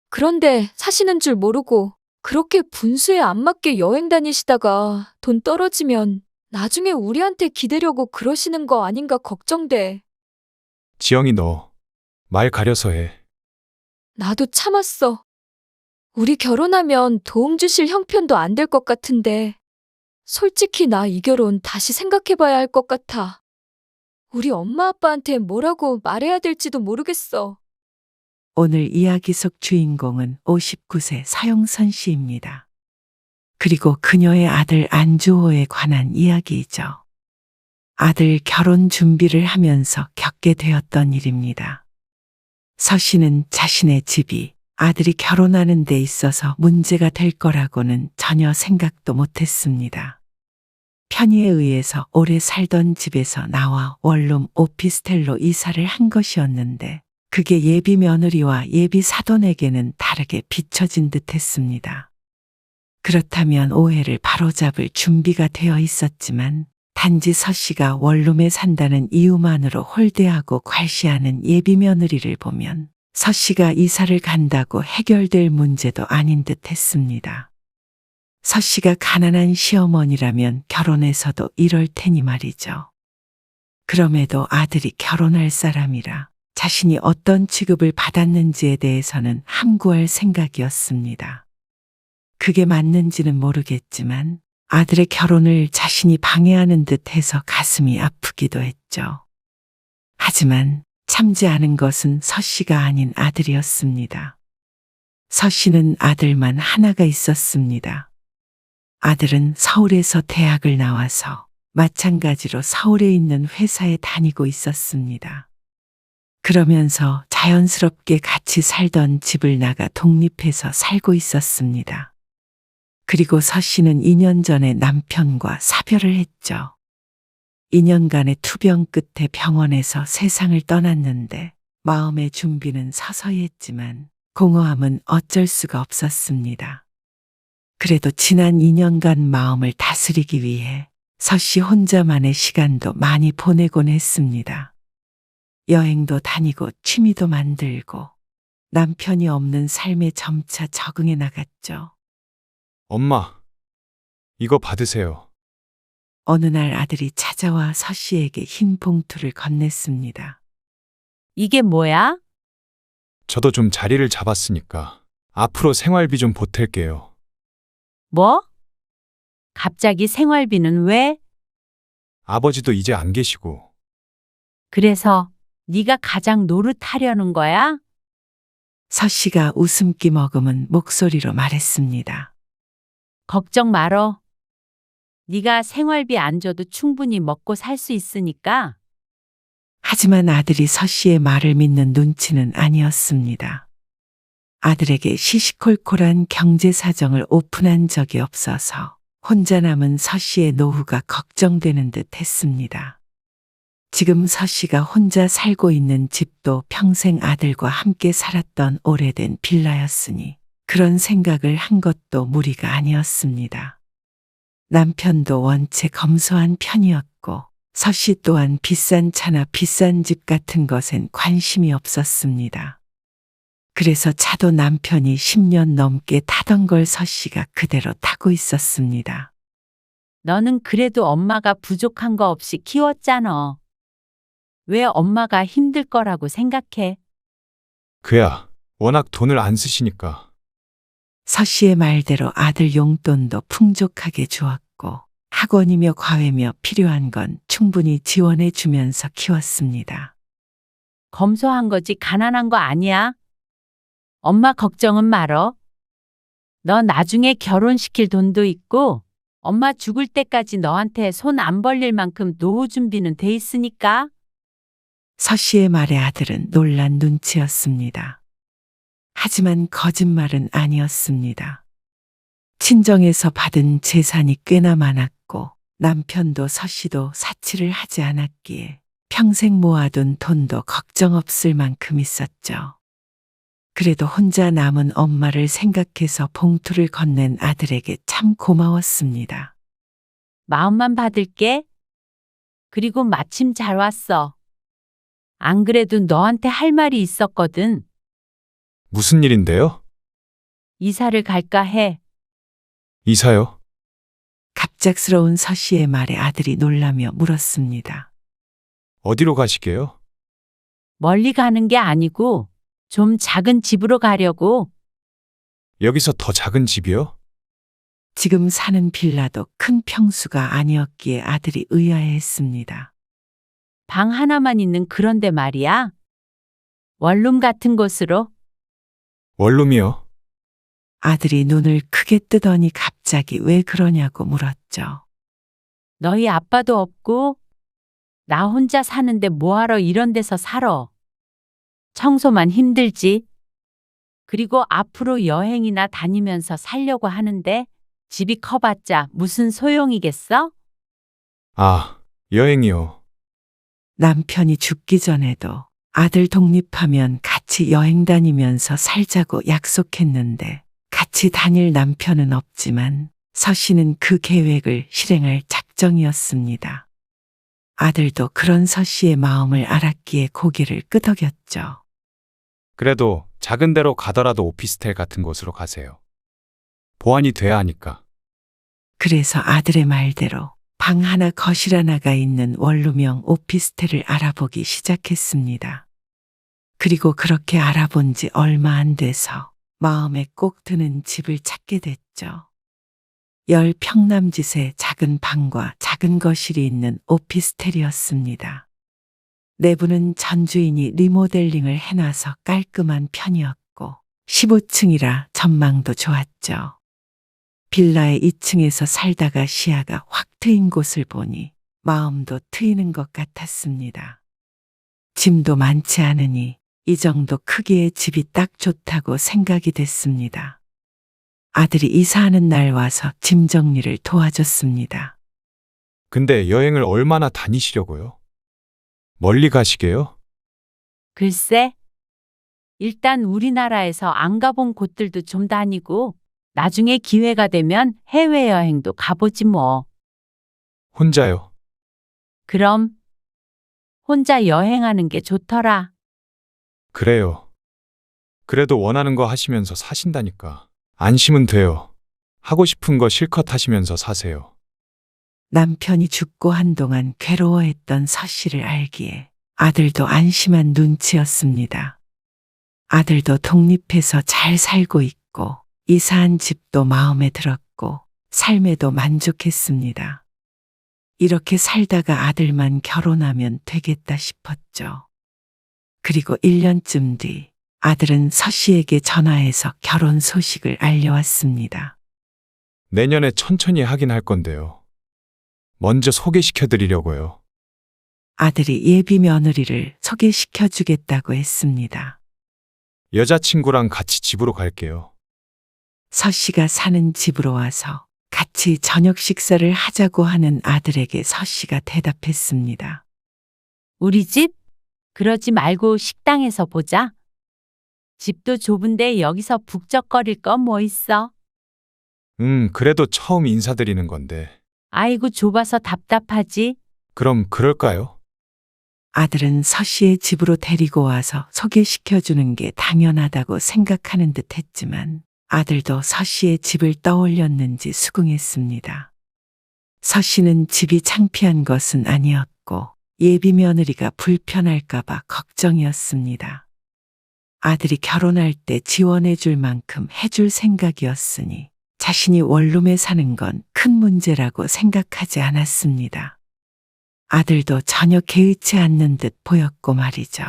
그런데 사시는 줄 모르고 그렇게 분수에 안 맞게 여행 다니시다가 돈 떨어지면 나중에 우리한테 기대려고 그러시는 거 아닌가 걱정돼. 지영이 너 말 가려서 해. 나도 참았어. 우리 결혼하면 도움 주실 형편도 안 될 것 같은데 솔직히 나 이 결혼 다시 생각해봐야 할 것 같아. 우리 엄마 아빠한테 뭐라고 말해야 될지도 모르겠어. 오늘 이야기 속 주인공은 59세 서영선 씨입니다. 그리고 그녀의 아들 안주호에 관한 이야기이죠. 아들 결혼 준비를 하면서 겪게 되었던 일입니다. 서 씨는 자신의 집이 아들이 결혼하는 데 있어서 문제가 될 거라고는 전혀 생각도 못했습니다. 편의에 의해서 오래 살던 집에서 나와 원룸 오피스텔로 이사를 한 것이었는데 그게 예비 며느리와 예비 사돈에게는 다르게 비춰진 듯 했습니다. 그렇다면 오해를 바로잡을 준비가 되어 있었지만 단지 서 씨가 원룸에 산다는 이유만으로 홀대하고 괄시하는 예비 며느리를 보면 서 씨가 이사를 간다고 해결될 문제도 아닌 듯 했습니다. 서 씨가 가난한 시어머니라면 결혼해서도 이럴 테니 말이죠. 그럼에도 아들이 결혼할 사람이라 자신이 어떤 취급을 받았는지에 대해서는 함구할 생각이었습니다. 그게 맞는지는 모르겠지만 아들의 결혼을 자신이 방해하는 듯 해서 가슴이 아프기도 했죠. 하지만 참지 않은 것은 서 씨가 아닌 아들이었습니다. 서 씨는 아들만 하나가 있었습니다. 아들은 서울에서 대학을 나와서 마찬가지로 서울에 있는 회사에 다니고 있었습니다. 그러면서 자연스럽게 같이 살던 집을 나가 독립해서 살고 있었습니다. 그리고 서 씨는 2년 전에 남편과 사별을 했죠. 2년간의 투병 끝에 병원에서 세상을 떠났는데 마음의 준비는 서서히 했지만 공허함은 어쩔 수가 없었습니다. 그래도 지난 2년간 마음을 다스리기 위해 서 씨 혼자만의 시간도 많이 보내곤 했습니다. 여행도 다니고 취미도 만들고 남편이 없는 삶에 점차 적응해 나갔죠. 엄마, 이거 받으세요. 어느 날 아들이 찾아와 서 씨에게 흰 봉투를 건넸습니다. 이게 뭐야? 저도 좀 자리를 잡았으니까 앞으로 생활비 좀 보탤게요. 뭐? 갑자기 생활비는 왜? 아버지도 이제 안 계시고. 그래서 네가 가장 노릇하려는 거야? 서 씨가 웃음기 머금은 목소리로 말했습니다. 걱정 말어. 네가 생활비 안 줘도 충분히 먹고 살 수 있으니까. 하지만 아들이 서 씨의 말을 믿는 눈치는 아니었습니다. 아들에게 시시콜콜한 경제 사정을 오픈한 적이 없어서 혼자 남은 서 씨의 노후가 걱정되는 듯 했습니다. 지금 서 씨가 혼자 살고 있는 집도 평생 아들과 함께 살았던 오래된 빌라였으니 그런 생각을 한 것도 무리가 아니었습니다. 남편도 원체 검소한 편이었고 서 씨 또한 비싼 차나 비싼 집 같은 것엔 관심이 없었습니다. 그래서 차도 남편이 10년 넘게 타던 걸 서 씨가 그대로 타고 있었습니다. 너는 그래도 엄마가 부족한 거 없이 키웠잖아. 왜 엄마가 힘들 거라고 생각해? 그야 워낙 돈을 안 쓰시니까. 서 씨의 말대로 아들 용돈도 풍족하게 주었고 학원이며 과외며 필요한 건 충분히 지원해 주면서 키웠습니다. 검소한 거지 가난한 거 아니야. 엄마 걱정은 말어. 너 나중에 결혼시킬 돈도 있고 엄마 죽을 때까지 너한테 손 안 벌릴 만큼 노후 준비는 돼 있으니까. 서 씨의 말에 아들은 놀란 눈치였습니다. 하지만 거짓말은 아니었습니다. 친정에서 받은 재산이 꽤나 많았고 남편도 서 씨도 사치를 하지 않았기에 평생 모아둔 돈도 걱정 없을 만큼 있었죠. 그래도 혼자 남은 엄마를 생각해서 봉투를 건넨 아들에게 참 고마웠습니다. 마음만 받을게. 그리고 마침 잘 왔어. 안 그래도 너한테 할 말이 있었거든. 무슨 일인데요? 이사를 갈까 해. 이사요? 갑작스러운 서 씨의 말에 아들이 놀라며 물었습니다. 어디로 가시게요? 멀리 가는 게 아니고 좀 작은 집으로 가려고. 여기서 더 작은 집이요? 지금 사는 빌라도 큰 평수가 아니었기에 아들이 의아해했습니다. 방 하나만 있는 그런 데 말이야. 원룸 같은 곳으로. 원룸이요? 아들이 눈을 크게 뜨더니 갑자기 왜 그러냐고 물었죠. 너희 아빠도 없고 나 혼자 사는데 뭐하러 이런 데서 살아. 청소만 힘들지. 그리고 앞으로 여행이나 다니면서 살려고 하는데 집이 커봤자 무슨 소용이겠어? 아, 여행이요. 남편이 죽기 전에도 아들 독립하면 같이 여행 다니면서 살자고 약속했는데 같이 다닐 남편은 없지만 서 씨는 그 계획을 실행할 작정이었습니다. 아들도 그런 서 씨의 마음을 알았기에 고개를 끄덕였죠. 그래도 작은 데로 가더라도 오피스텔 같은 곳으로 가세요. 보완이 돼야 하니까. 그래서 아들의 말대로 방 하나 거실 하나가 있는 원룸형 오피스텔을 알아보기 시작했습니다. 그리고 그렇게 알아본 지 얼마 안 돼서 마음에 꼭 드는 집을 찾게 됐죠. 10평남짓의 작은 방과 작은 거실이 있는 오피스텔이었습니다. 내부는 전주인이 리모델링을 해놔서 깔끔한 편이었고 15층이라 전망도 좋았죠. 빌라의 2층에서 살다가 시야가 확 트인 곳을 보니 마음도 트이는 것 같았습니다. 짐도 많지 않으니 이 정도 크기의 집이 딱 좋다고 생각이 됐습니다. 아들이 이사하는 날 와서 짐 정리를 도와줬습니다. 근데 여행을 얼마나 다니시려고요? 멀리 가시게요? 글쎄. 일단 우리나라에서 안 가본 곳들도 좀 다니고 나중에 기회가 되면 해외여행도 가보지 뭐. 혼자요? 그럼 혼자 여행하는 게 좋더라. 그래요. 그래도 원하는 거 하시면서 사신다니까. 안심은 돼요. 하고 싶은 거 실컷 하시면서 사세요. 남편이 죽고 한동안 괴로워했던 서 씨를 알기에 아들도 안심한 눈치였습니다. 아들도 독립해서 잘 살고 있고 이사한 집도 마음에 들었고 삶에도 만족했습니다. 이렇게 살다가 아들만 결혼하면 되겠다 싶었죠. 그리고 1년쯤 뒤 아들은 서 씨에게 전화해서 결혼 소식을 알려왔습니다. 내년에 천천히 하긴 할 건데요. 먼저 소개시켜 드리려고요. 아들이 예비 며느리를 소개시켜 주겠다고 했습니다. 여자친구랑 같이 집으로 갈게요. 서 씨가 사는 집으로 와서 같이 저녁 식사를 하자고 하는 아들에게 서 씨가 대답했습니다. 우리 집? 그러지 말고 식당에서 보자. 집도 좁은데 여기서 북적거릴 거 뭐 있어? 그래도 처음 인사드리는 건데. 아이고 좁아서 답답하지. 그럼 그럴까요? 아들은 서 씨의 집으로 데리고 와서 소개시켜 주는 게 당연하다고 생각하는 듯 했지만 아들도 서 씨의 집을 떠올렸는지 수긍했습니다. 서 씨는 집이 창피한 것은 아니었고 예비 며느리가 불편할까봐 걱정이었습니다. 아들이 결혼할 때 지원해 줄 만큼 해줄 생각이었으니 자신이 원룸에 사는 건 큰 문제라고 생각하지 않았습니다. 아들도 전혀 개의치 않는 듯 보였고 말이죠.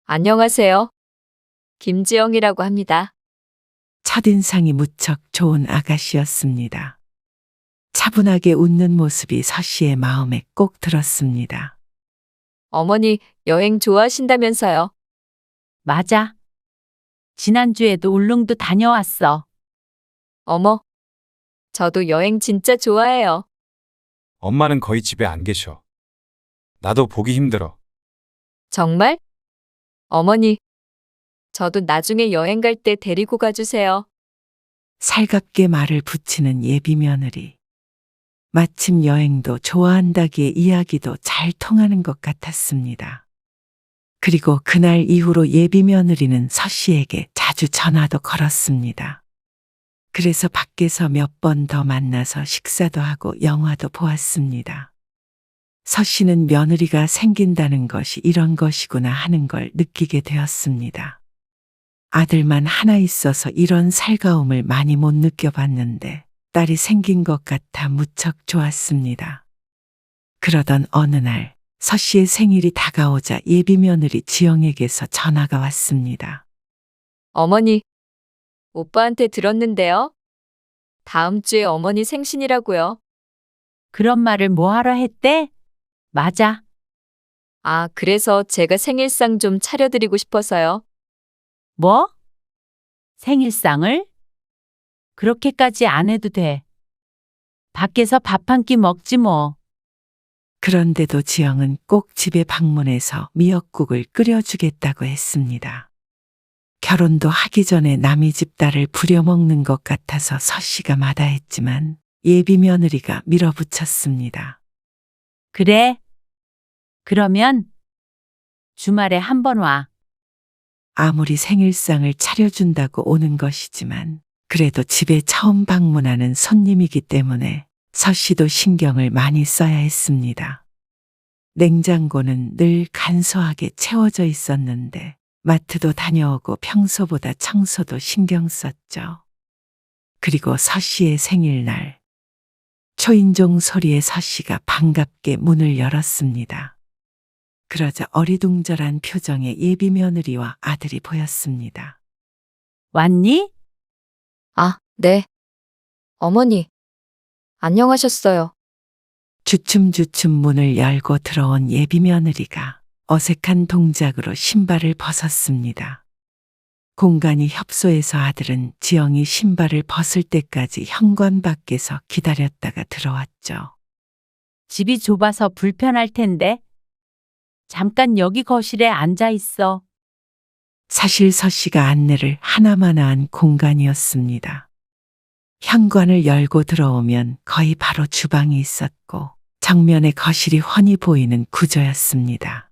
안녕하세요. 김지영이라고 합니다. 첫인상이 무척 좋은 아가씨였습니다. 차분하게 웃는 모습이 서 씨의 마음에 꼭 들었습니다. 어머니 여행 좋아하신다면서요. 맞아. 지난주에도 울릉도 다녀왔어. 어머, 저도 여행 진짜 좋아해요. 엄마는 거의 집에 안 계셔. 나도 보기 힘들어. 정말? 어머니, 저도 나중에 여행 갈 때 데리고 가주세요. 살갑게 말을 붙이는 예비 며느리. 마침 여행도 좋아한다기에 이야기도 잘 통하는 것 같았습니다. 그리고 그날 이후로 예비 며느리는 서 씨에게 자주 전화도 걸었습니다. 그래서 밖에서 몇 번 더 만나서 식사도 하고 영화도 보았습니다. 서 씨는 며느리가 생긴다는 것이 이런 것이구나 하는 걸 느끼게 되었습니다. 아들만 하나 있어서 이런 살가움을 많이 못 느껴봤는데 딸이 생긴 것 같아 무척 좋았습니다. 그러던 어느 날 서 씨의 생일이 다가오자 예비 며느리 지영에게서 전화가 왔습니다. 어머니, 오빠한테 들었는데요. 다음 주에 어머니 생신이라고요. 그런 말을 뭐하러 했대? 맞아. 아, 그래서 제가 생일상 좀 차려드리고 싶어서요. 뭐? 생일상을? 그렇게까지 안 해도 돼. 밖에서 밥 한 끼 먹지 뭐. 그런데도 지영은 꼭 집에 방문해서 미역국을 끓여주겠다고 했습니다. 결혼도 하기 전에 남의 집 딸을 부려먹는 것 같아서 서 씨가 마다했지만 예비 며느리가 밀어붙였습니다. 그래. 그러면 주말에 한 번 와. 아무리 생일상을 차려준다고 오는 것이지만 그래도 집에 처음 방문하는 손님이기 때문에 서 씨도 신경을 많이 써야 했습니다. 냉장고는 늘 간소하게 채워져 있었는데 마트도 다녀오고 평소보다 청소도 신경 썼죠. 그리고 서 씨의 생일날 초인종 소리에 서 씨가 반갑게 문을 열었습니다. 그러자 어리둥절한 표정의 예비 며느리와 아들이 보였습니다. 왔니? 아, 네. 어머니, 안녕하셨어요. 주춤주춤 문을 열고 들어온 예비 며느리가 어색한 동작으로 신발을 벗었습니다. 공간이 협소해서 아들은 지영이 신발을 벗을 때까지 현관 밖에서 기다렸다가 들어왔죠. 집이 좁아서 불편할 텐데. 잠깐 여기 거실에 앉아 있어. 사실 서 씨가 안내를 하나마나 한 공간이었습니다. 현관을 열고 들어오면 거의 바로 주방이 있었고 정면에 거실이 훤히 보이는 구조였습니다.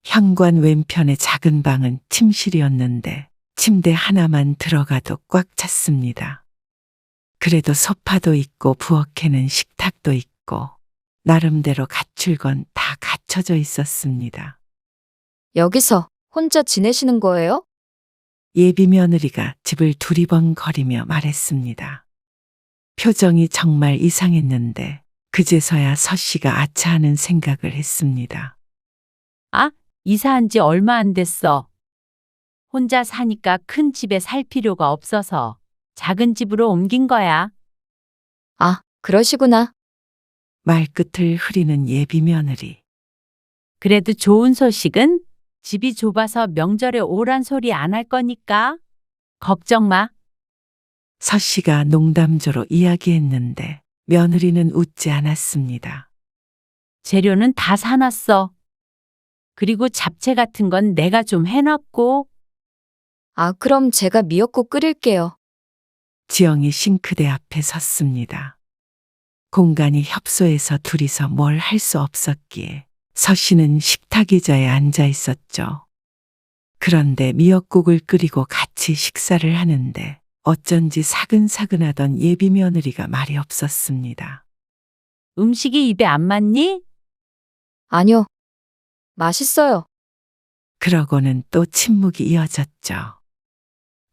현관 왼편의 작은 방은 침실이었는데 침대 하나만 들어가도 꽉 찼습니다. 그래도 소파도 있고 부엌에는 식탁도 있고 나름대로 갖출 건 다 갖춰져 있었습니다. 여기서 혼자 지내시는 거예요? 예비 며느리가 집을 두리번거리며 말했습니다. 표정이 정말 이상했는데 그제서야 서 씨가 아차하는 생각을 했습니다. 아, 이사한 지 얼마 안 됐어. 혼자 사니까 큰 집에 살 필요가 없어서 작은 집으로 옮긴 거야. 아, 그러시구나. 말끝을 흐리는 예비 며느리. 그래도 좋은 소식은 집이 좁아서 명절에 오란 소리 안 할 거니까 걱정 마. 서 씨가 농담조로 이야기했는데 며느리는 웃지 않았습니다. 재료는 다 사놨어. 그리고 잡채 같은 건 내가 좀 해놨고. 아, 그럼 제가 미역국 끓일게요. 지영이 싱크대 앞에 섰습니다. 공간이 협소해서 둘이서 뭘 할 수 없었기에 서 씨는 식탁 의자에 앉아 있었죠. 그런데 미역국을 끓이고 같이 식사를 하는데 어쩐지 사근사근하던 예비 며느리가 말이 없었습니다. 음식이 입에 안 맞니? 아니요. 맛있어요. 그러고는 또 침묵이 이어졌죠.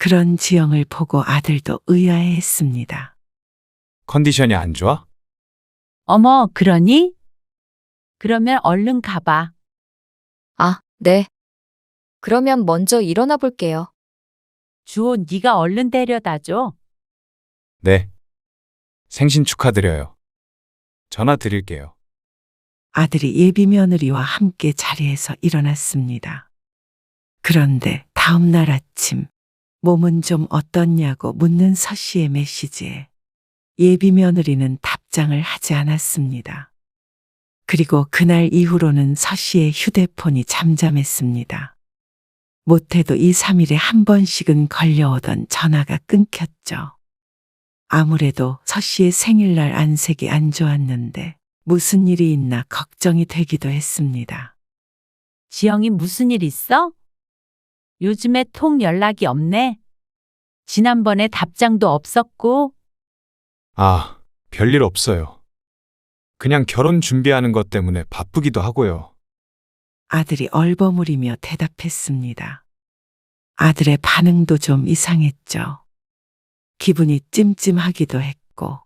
그런 지영을 보고 아들도 의아해했습니다. 컨디션이 안 좋아? 어머, 그러니? 그러면 얼른 가봐. 아, 네. 그러면 먼저 일어나 볼게요. 주호, 네가 얼른 데려다 줘. 네. 생신 축하드려요. 전화 드릴게요. 아들이 예비 며느리와 함께 자리에서 일어났습니다. 그런데 다음 날 아침 몸은 좀 어떻냐고 묻는 서 씨의 메시지에 예비 며느리는 답장을 하지 않았습니다. 그리고 그날 이후로는 서 씨의 휴대폰이 잠잠했습니다. 못해도 2, 3일에 한 번씩은 걸려오던 전화가 끊겼죠. 아무래도 서 씨의 생일날 안색이 안 좋았는데 무슨 일이 있나 걱정이 되기도 했습니다. 지영이 무슨 일 있어? 요즘에 통 연락이 없네. 지난번에 답장도 없었고. 아, 별일 없어요. 그냥 결혼 준비하는 것 때문에 바쁘기도 하고요. 아들이 얼버무리며 대답했습니다. 아들의 반응도 좀 이상했죠. 기분이 찜찜하기도 했고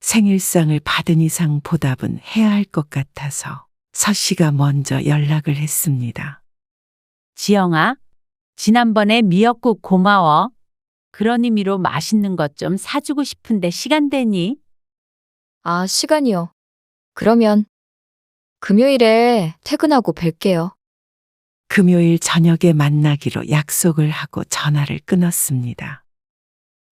생일상을 받은 이상 보답은 해야 할 것 같아서 서 씨가 먼저 연락을 했습니다. 지영아, 지난번에 미역국 고마워. 그런 의미로 맛있는 것 좀 사주고 싶은데 시간 되니? 아, 시간이요. 그러면 금요일에 퇴근하고 뵐게요. 금요일 저녁에 만나기로 약속을 하고 전화를 끊었습니다.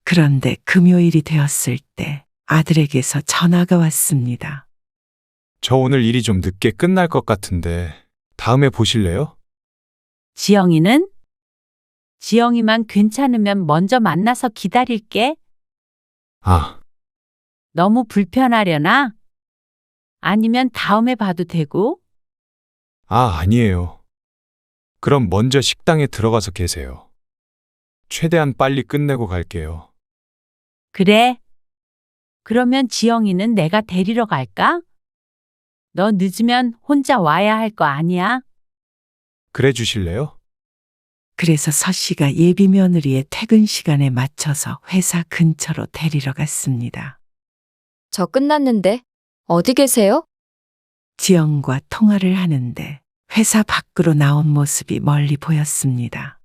그런데 금요일이 되었을 때 아들에게서 전화가 왔습니다. 저 오늘 일이 좀 늦게 끝날 것 같은데 다음에 보실래요? 지영이는? 지영이만 괜찮으면 먼저 만나서 기다릴게. 아, 너무 불편하려나? 아니면 다음에 봐도 되고? 아, 아니에요. 그럼 먼저 식당에 들어가서 계세요. 최대한 빨리 끝내고 갈게요. 그래. 그러면 지영이는 내가 데리러 갈까? 너 늦으면 혼자 와야 할 거 아니야? 그래 주실래요? 그래서 서 씨가 예비 며느리의 퇴근 시간에 맞춰서 회사 근처로 데리러 갔습니다. 저 끝났는데 어디 계세요? 지영과 통화를 하는데 회사 밖으로 나온 모습이 멀리 보였습니다.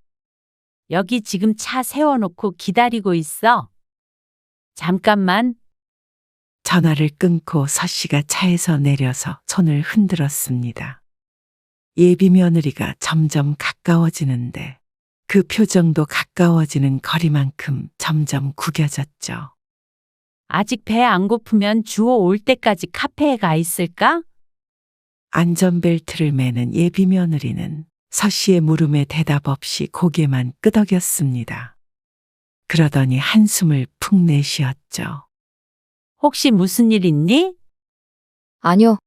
여기 지금 차 세워놓고 기다리고 있어. 잠깐만. 전화를 끊고 서 씨가 차에서 내려서 손을 흔들었습니다. 예비 며느리가 점점 가까워지는데 그 표정도 가까워지는 거리만큼 점점 구겨졌죠. 아직 배 안 고프면 주호 올 때까지 카페에 가 있을까? 안전벨트를 매는 예비 며느리는 서 씨의 물음에 대답 없이 고개만 끄덕였습니다. 그러더니 한숨을 푹 내쉬었죠. 혹시 무슨 일 있니? 아니요.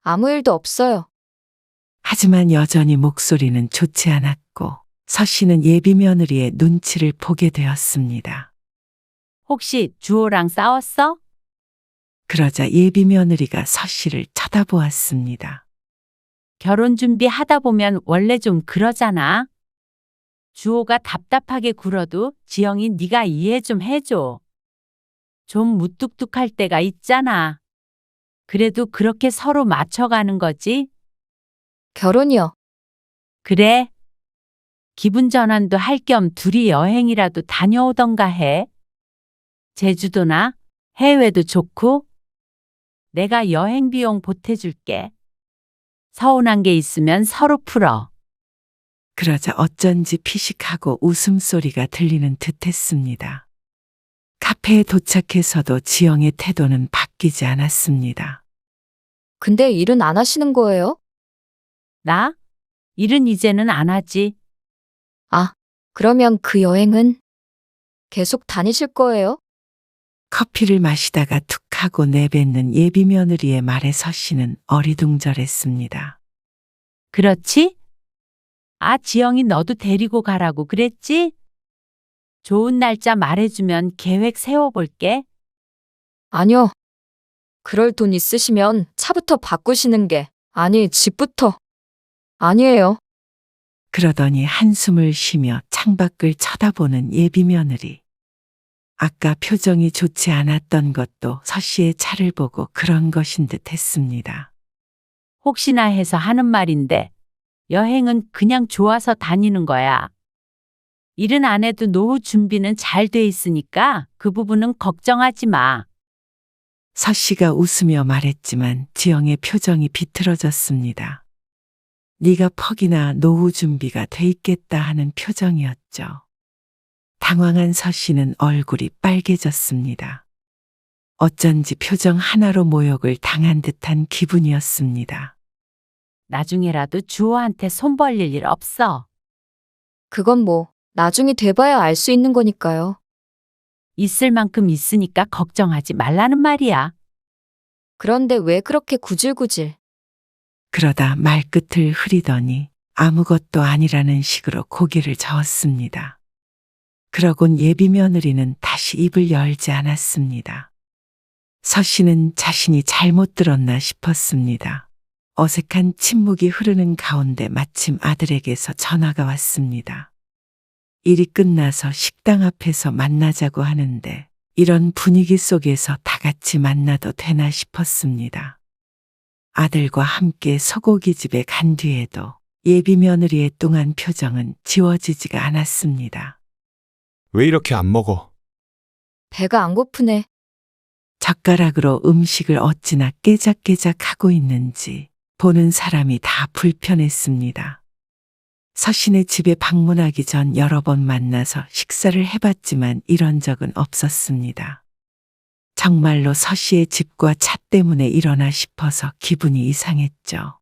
아무 일도 없어요. 하지만 여전히 목소리는 좋지 않았고 서 씨는 예비 며느리의 눈치를 보게 되었습니다. 혹시 주호랑 싸웠어? 그러자 예비 며느리가 서 씨를 쳐다보았습니다. 결혼 준비하다 보면 원래 좀 그러잖아. 주호가 답답하게 굴어도 지영이 네가 이해 좀 해줘. 좀 무뚝뚝할 때가 있잖아. 그래도 그렇게 서로 맞춰가는 거지. 결혼이요. 그래. 기분 전환도 할 겸 둘이 여행이라도 다녀오던가 해. 제주도나 해외도 좋고. 내가 여행 비용 보태줄게. 서운한 게 있으면 서로 풀어. 그러자 어쩐지 피식하고 웃음소리가 들리는 듯했습니다. 카페에 도착해서도 지영의 태도는 바뀌지 않았습니다. 근데 일은 안 하시는 거예요? 나? 일은 이제는 안 하지. 아, 그러면 그 여행은 계속 다니실 거예요? 커피를 마시다가 툭 하고 내뱉는 예비 며느리의 말에 서 씨는 어리둥절했습니다. 그렇지? 아, 지영이 너도 데리고 가라고 그랬지? 좋은 날짜 말해주면 계획 세워볼게. 아니요. 그럴 돈 있으시면 차부터 바꾸시는 게, 아니, 집부터. 아니에요. 그러더니 한숨을 쉬며 창밖을 쳐다보는 예비 며느리. 아까 표정이 좋지 않았던 것도 서 씨의 차를 보고 그런 것인 듯 했습니다. 혹시나 해서 하는 말인데 여행은 그냥 좋아서 다니는 거야. 일은 안 해도 노후 준비는 잘 돼 있으니까 그 부분은 걱정하지 마. 서 씨가 웃으며 말했지만 지영의 표정이 비틀어졌습니다. 네가 퍽이나 노후 준비가 돼 있겠다 하는 표정이었죠. 당황한 서 씨는 얼굴이 빨개졌습니다. 어쩐지 표정 하나로 모욕을 당한 듯한 기분이었습니다. 나중에라도 주호한테 손 벌릴 일 없어. 그건 뭐 나중이 돼봐야 알 수 있는 거니까요. 있을 만큼 있으니까 걱정하지 말라는 말이야. 그런데 왜 그렇게 구질구질? 그러다 말끝을 흐리더니 아무것도 아니라는 식으로 고개를 저었습니다. 그러곤 예비 며느리는 다시 입을 열지 않았습니다. 서 씨는 자신이 잘못 들었나 싶었습니다. 어색한 침묵이 흐르는 가운데 마침 아들에게서 전화가 왔습니다. 일이 끝나서 식당 앞에서 만나자고 하는데 이런 분위기 속에서 다 같이 만나도 되나 싶었습니다. 아들과 함께 소고기 집에 간 뒤에도 예비 며느리의 뚱한 표정은 지워지지가 않았습니다. 왜 이렇게 안 먹어? 배가 안 고프네. 젓가락으로 음식을 어찌나 깨작깨작 하고 있는지 보는 사람이 다 불편했습니다. 서신의 집에 방문하기 전 여러 번 만나서 식사를 해봤지만 이런 적은 없었습니다. 정말로 서 씨의 집과 차 때문에 일어나 싶어서 기분이 이상했죠.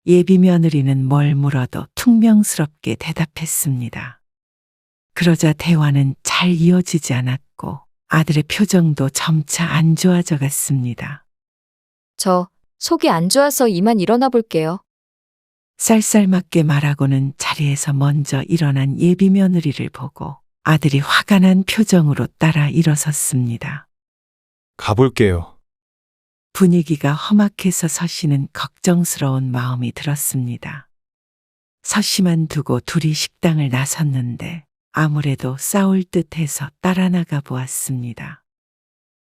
예비 며느리는 뭘 물어도 퉁명스럽게 대답했습니다. 그러자 대화는 잘 이어지지 않았고 아들의 표정도 점차 안 좋아져 갔습니다. 저 속이 안 좋아서 이만 일어나 볼게요. 쌀쌀맞게 말하고는 자리에서 먼저 일어난 예비 며느리를 보고 아들이 화가 난 표정으로 따라 일어섰습니다. 가볼게요. 분위기가 험악해서 서 씨는 걱정스러운 마음이 들었습니다. 서 씨만 두고 둘이 식당을 나섰는데 아무래도 싸울 듯해서 따라 나가 보았습니다.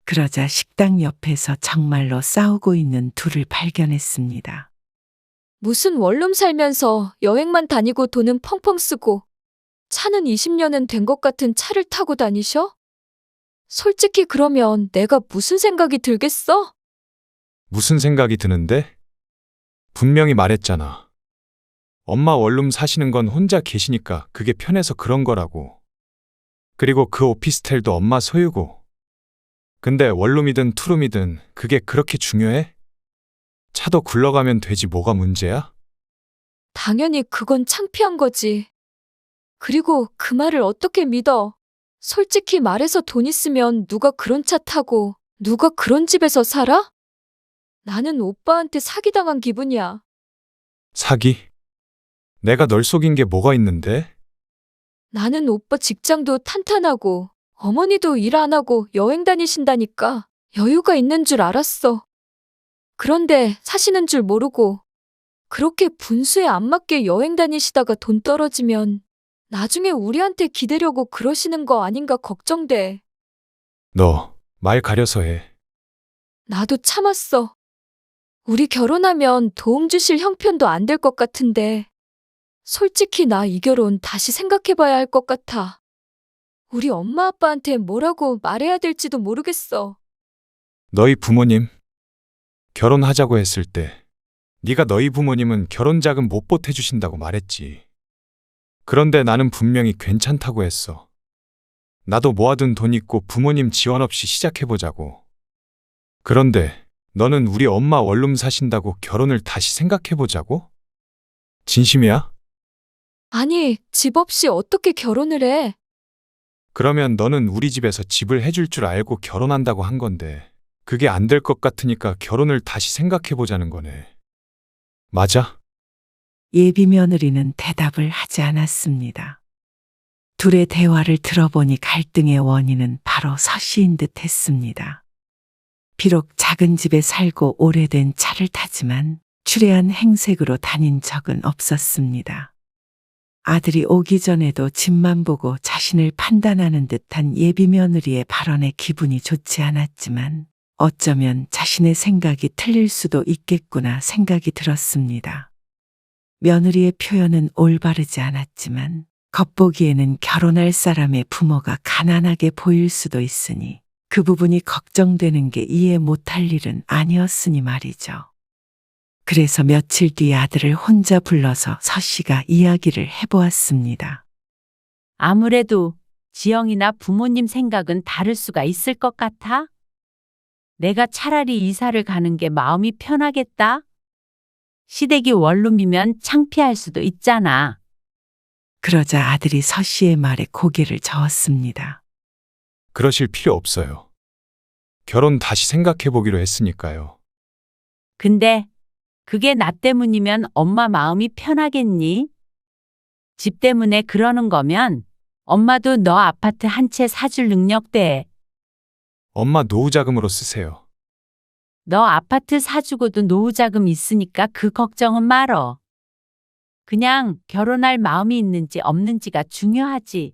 그러자 식당 옆에서 정말로 싸우고 있는 둘을 발견했습니다. 무슨 원룸 살면서 여행만 다니고 돈은 펑펑 쓰고 차는 20년은 된 것 같은 차를 타고 다니셔? 솔직히 그러면 내가 무슨 생각이 들겠어? 무슨 생각이 드는데? 분명히 말했잖아. 엄마 원룸 사시는 건 혼자 계시니까 그게 편해서 그런 거라고. 그리고 그 오피스텔도 엄마 소유고. 근데 원룸이든 투룸이든 그게 그렇게 중요해? 차도 굴러가면 되지 뭐가 문제야? 당연히 그건 창피한 거지. 그리고 그 말을 어떻게 믿어? 솔직히 말해서 돈 있으면 누가 그런 차 타고 누가 그런 집에서 살아? 나는 오빠한테 사기당한 기분이야. 사기? 내가 널 속인 게 뭐가 있는데? 나는 오빠 직장도 탄탄하고 어머니도 일 안 하고 여행 다니신다니까 여유가 있는 줄 알았어. 그런데 사시는 줄 모르고 그렇게 분수에 안 맞게 여행 다니시다가 돈 떨어지면 나중에 우리한테 기대려고 그러시는 거 아닌가 걱정돼. 너 말 가려서 해. 나도 참았어. 우리 결혼하면 도움 주실 형편도 안 될 것 같은데 솔직히 나 이 결혼 다시 생각해봐야 할 것 같아. 우리 엄마 아빠한테 뭐라고 말해야 될지도 모르겠어. 너희 부모님 결혼하자고 했을 때 네가 너희 부모님은 결혼 자금 못 보태주신다고 말했지. 그런데 나는 분명히 괜찮다고 했어. 나도 모아둔 돈 있고 부모님 지원 없이 시작해보자고. 그런데 너는 우리 엄마 원룸 사신다고 결혼을 다시 생각해보자고? 진심이야? 아니, 집 없이 어떻게 결혼을 해? 그러면 너는 우리 집에서 집을 해줄 줄 알고 결혼한다고 한 건데 그게 안 될 것 같으니까 결혼을 다시 생각해보자는 거네. 맞아? 예비 며느리는 대답을 하지 않았습니다. 둘의 대화를 들어보니 갈등의 원인은 바로 서 씨인 듯 했습니다. 비록 작은 집에 살고 오래된 차를 타지만 추레한 행색으로 다닌 적은 없었습니다. 아들이 오기 전에도 집만 보고 자신을 판단하는 듯한 예비 며느리의 발언에 기분이 좋지 않았지만 어쩌면 자신의 생각이 틀릴 수도 있겠구나 생각이 들었습니다. 며느리의 표현은 올바르지 않았지만 겉보기에는 결혼할 사람의 부모가 가난하게 보일 수도 있으니 그 부분이 걱정되는 게 이해 못할 일은 아니었으니 말이죠. 그래서 며칠 뒤 아들을 혼자 불러서 서 씨가 이야기를 해보았습니다. 아무래도 지영이나 부모님 생각은 다를 수가 있을 것 같아? 내가 차라리 이사를 가는 게 마음이 편하겠다? 시댁이 원룸이면 창피할 수도 있잖아. 그러자 아들이 서 씨의 말에 고개를 저었습니다. 그러실 필요 없어요. 결혼 다시 생각해 보기로 했으니까요. 근데 그게 나 때문이면 엄마 마음이 편하겠니? 집 때문에 그러는 거면 엄마도 너 아파트 한 채 사줄 능력 돼. 엄마 노후 자금으로 쓰세요. 너 아파트 사주고도 노후 자금 있으니까 그 걱정은 말어. 그냥 결혼할 마음이 있는지 없는지가 중요하지.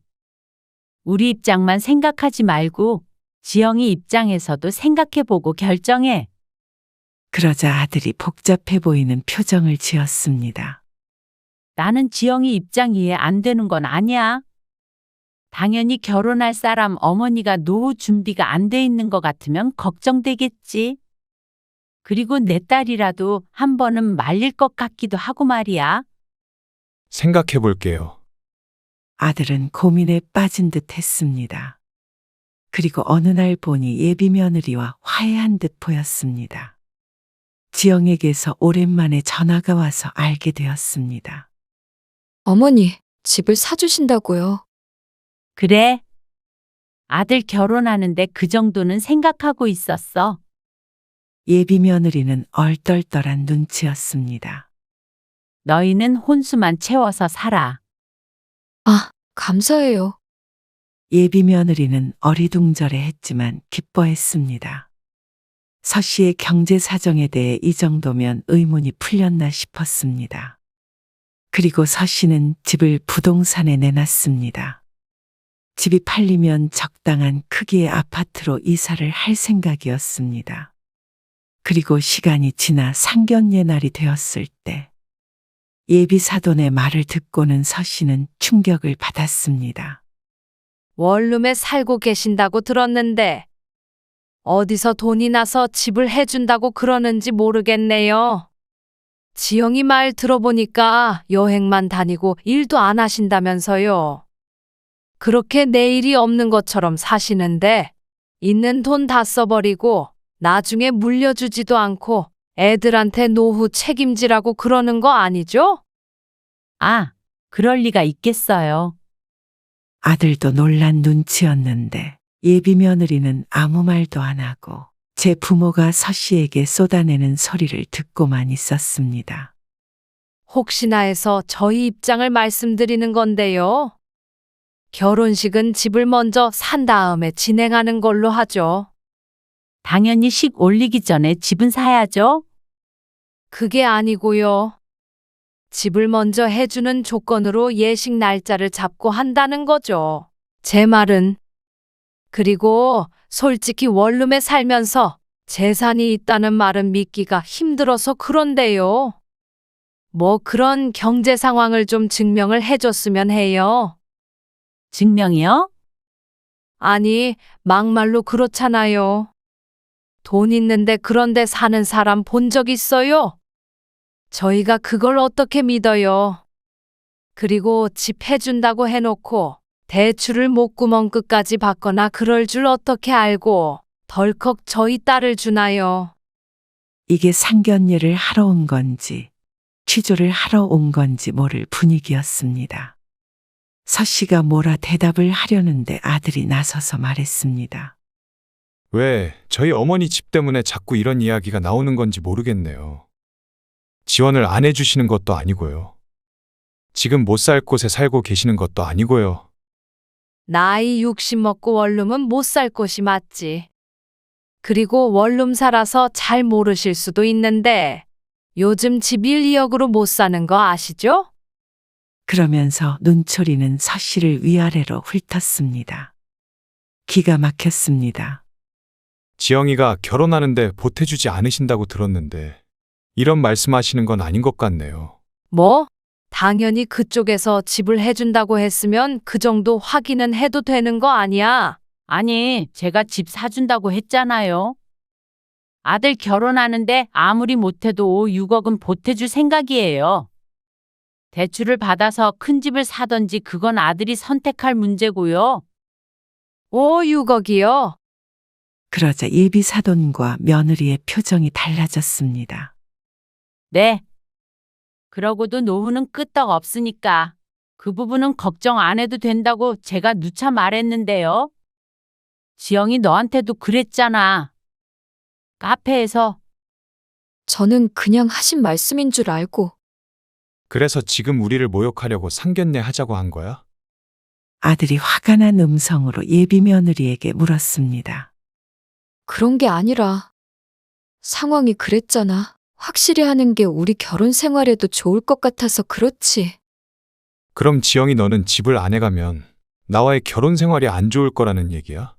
우리 입장만 생각하지 말고 지영이 입장에서도 생각해보고 결정해. 그러자 아들이 복잡해 보이는 표정을 지었습니다. 나는 지영이 입장 이해 안 되는 건 아니야. 당연히 결혼할 사람 어머니가 노후 준비가 안 돼 있는 것 같으면 걱정되겠지. 그리고 내 딸이라도 한 번은 말릴 것 같기도 하고 말이야. 생각해 볼게요. 아들은 고민에 빠진 듯 했습니다. 그리고 어느 날 보니 예비 며느리와 화해한 듯 보였습니다. 지영에게서 오랜만에 전화가 와서 알게 되었습니다. 어머니, 집을 사주신다고요. 그래. 아들 결혼하는데 그 정도는 생각하고 있었어. 예비 며느리는 얼떨떨한 눈치였습니다. 너희는 혼수만 채워서 살아. 아, 감사해요. 예비 며느리는 어리둥절해 했지만 기뻐했습니다. 서 씨의 경제 사정에 대해 이 정도면 의문이 풀렸나 싶었습니다. 그리고 서 씨는 집을 부동산에 내놨습니다. 집이 팔리면 적당한 크기의 아파트로 이사를 할 생각이었습니다. 그리고 시간이 지나 상견례 날이 되었을 때 예비 사돈의 말을 듣고는 서 씨는 충격을 받았습니다. 원룸에 살고 계신다고 들었는데 어디서 돈이 나서 집을 해준다고 그러는지 모르겠네요. 지영이 말 들어보니까 여행만 다니고 일도 안 하신다면서요. 그렇게 내일이 없는 것처럼 사시는데 있는 돈 다 써버리고 나중에 물려주지도 않고 애들한테 노후 책임지라고 그러는 거 아니죠? 아, 그럴 리가 있겠어요. 아들도 놀란 눈치였는데 예비 며느리는 아무 말도 안 하고 제 부모가 서 씨에게 쏟아내는 소리를 듣고만 있었습니다. 혹시나 해서 저희 입장을 말씀드리는 건데요. 결혼식은 집을 먼저 산 다음에 진행하는 걸로 하죠. 당연히 식 올리기 전에 집은 사야죠. 그게 아니고요. 집을 먼저 해주는 조건으로 예식 날짜를 잡고 한다는 거죠. 제 말은. 그리고 솔직히 원룸에 살면서 재산이 있다는 말은 믿기가 힘들어서 그런데요. 뭐 그런 경제 상황을 좀 증명을 해줬으면 해요. 증명이요? 아니, 막말로 그렇잖아요. 돈 있는데 그런데 사는 사람 본 적 있어요? 저희가 그걸 어떻게 믿어요? 그리고 집 해준다고 해놓고 대출을 목구멍 끝까지 받거나 그럴 줄 어떻게 알고 덜컥 저희 딸을 주나요? 이게 상견례를 하러 온 건지 취조를 하러 온 건지 모를 분위기였습니다. 서 씨가 뭐라 대답을 하려는데 아들이 나서서 말했습니다. 왜 저희 어머니 집 때문에 자꾸 이런 이야기가 나오는 건지 모르겠네요. 지원을 안 해주시는 것도 아니고요. 지금 못 살 곳에 살고 계시는 것도 아니고요. 나이 60 먹고 원룸은 못 살 곳이 맞지. 그리고 원룸 살아서 잘 모르실 수도 있는데 요즘 집 1, 2억으로 못 사는 거 아시죠? 그러면서 눈초리는 서 씨를 위아래로 훑었습니다. 기가 막혔습니다. 지영이가 결혼하는데 보태주지 않으신다고 들었는데 이런 말씀하시는 건 아닌 것 같네요. 뭐? 당연히 그쪽에서 집을 해준다고 했으면 그 정도 확인은 해도 되는 거 아니야? 아니, 제가 집 사준다고 했잖아요. 아들 결혼하는데 아무리 못해도 5, 6억은 보태줄 생각이에요. 대출을 받아서 큰 집을 사던지 그건 아들이 선택할 문제고요. 5, 6억이요? 그러자 예비 사돈과 며느리의 표정이 달라졌습니다. 네. 그러고도 노후는 끄떡 없으니까 그 부분은 걱정 안 해도 된다고 제가 누차 말했는데요. 지영이 너한테도 그랬잖아. 카페에서. 저는 그냥 하신 말씀인 줄 알고. 그래서 지금 우리를 모욕하려고 상견례 하자고 한 거야? 아들이 화가 난 음성으로 예비 며느리에게 물었습니다. 그런 게 아니라 상황이 그랬잖아. 확실히 하는 게 우리 결혼 생활에도 좋을 것 같아서 그렇지. 그럼 지영이 너는 집을 안 해가면 나와의 결혼 생활이 안 좋을 거라는 얘기야?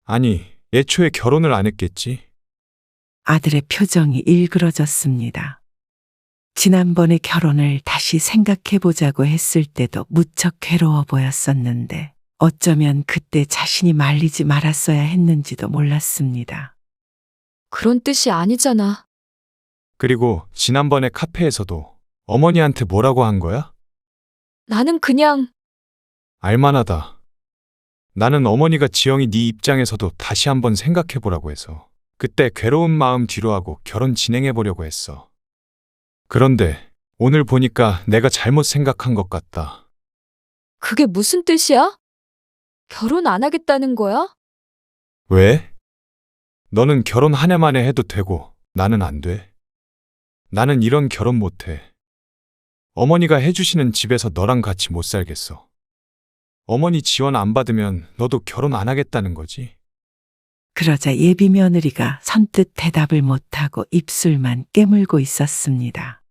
아니, 애초에 결혼을 안 했겠지? 아들의 표정이 일그러졌습니다. 지난번에 결혼을 다시 생각해보자고 했을 때도 무척 괴로워 보였었는데 어쩌면 그때 자신이 말리지 말았어야 했는지도 몰랐습니다. 그런 뜻이 아니잖아. 그리고 지난번에 카페에서도 어머니한테 뭐라고 한 거야? 나는 그냥 알만하다. 나는 어머니가 지영이 네 입장에서도 다시 한번 생각해보라고 해서 그때 괴로운 마음 뒤로하고 결혼 진행해보려고 했어. 그런데 오늘 보니까 내가 잘못 생각한 것 같다. 그게 무슨 뜻이야? 결혼 안 하겠다는 거야? 왜? 너는 결혼 한 해 만에 해도 되고 나는 안 돼. 나는 이런 결혼 못해. 어머니가 해주시는 집에서 너랑 같이 못 살겠어. 어머니 지원 안 받으면 너도 결혼 안 하겠다는 거지? 그러자 예비 며느리가 선뜻 대답을 못하고 입술만 깨물고 있었습니다.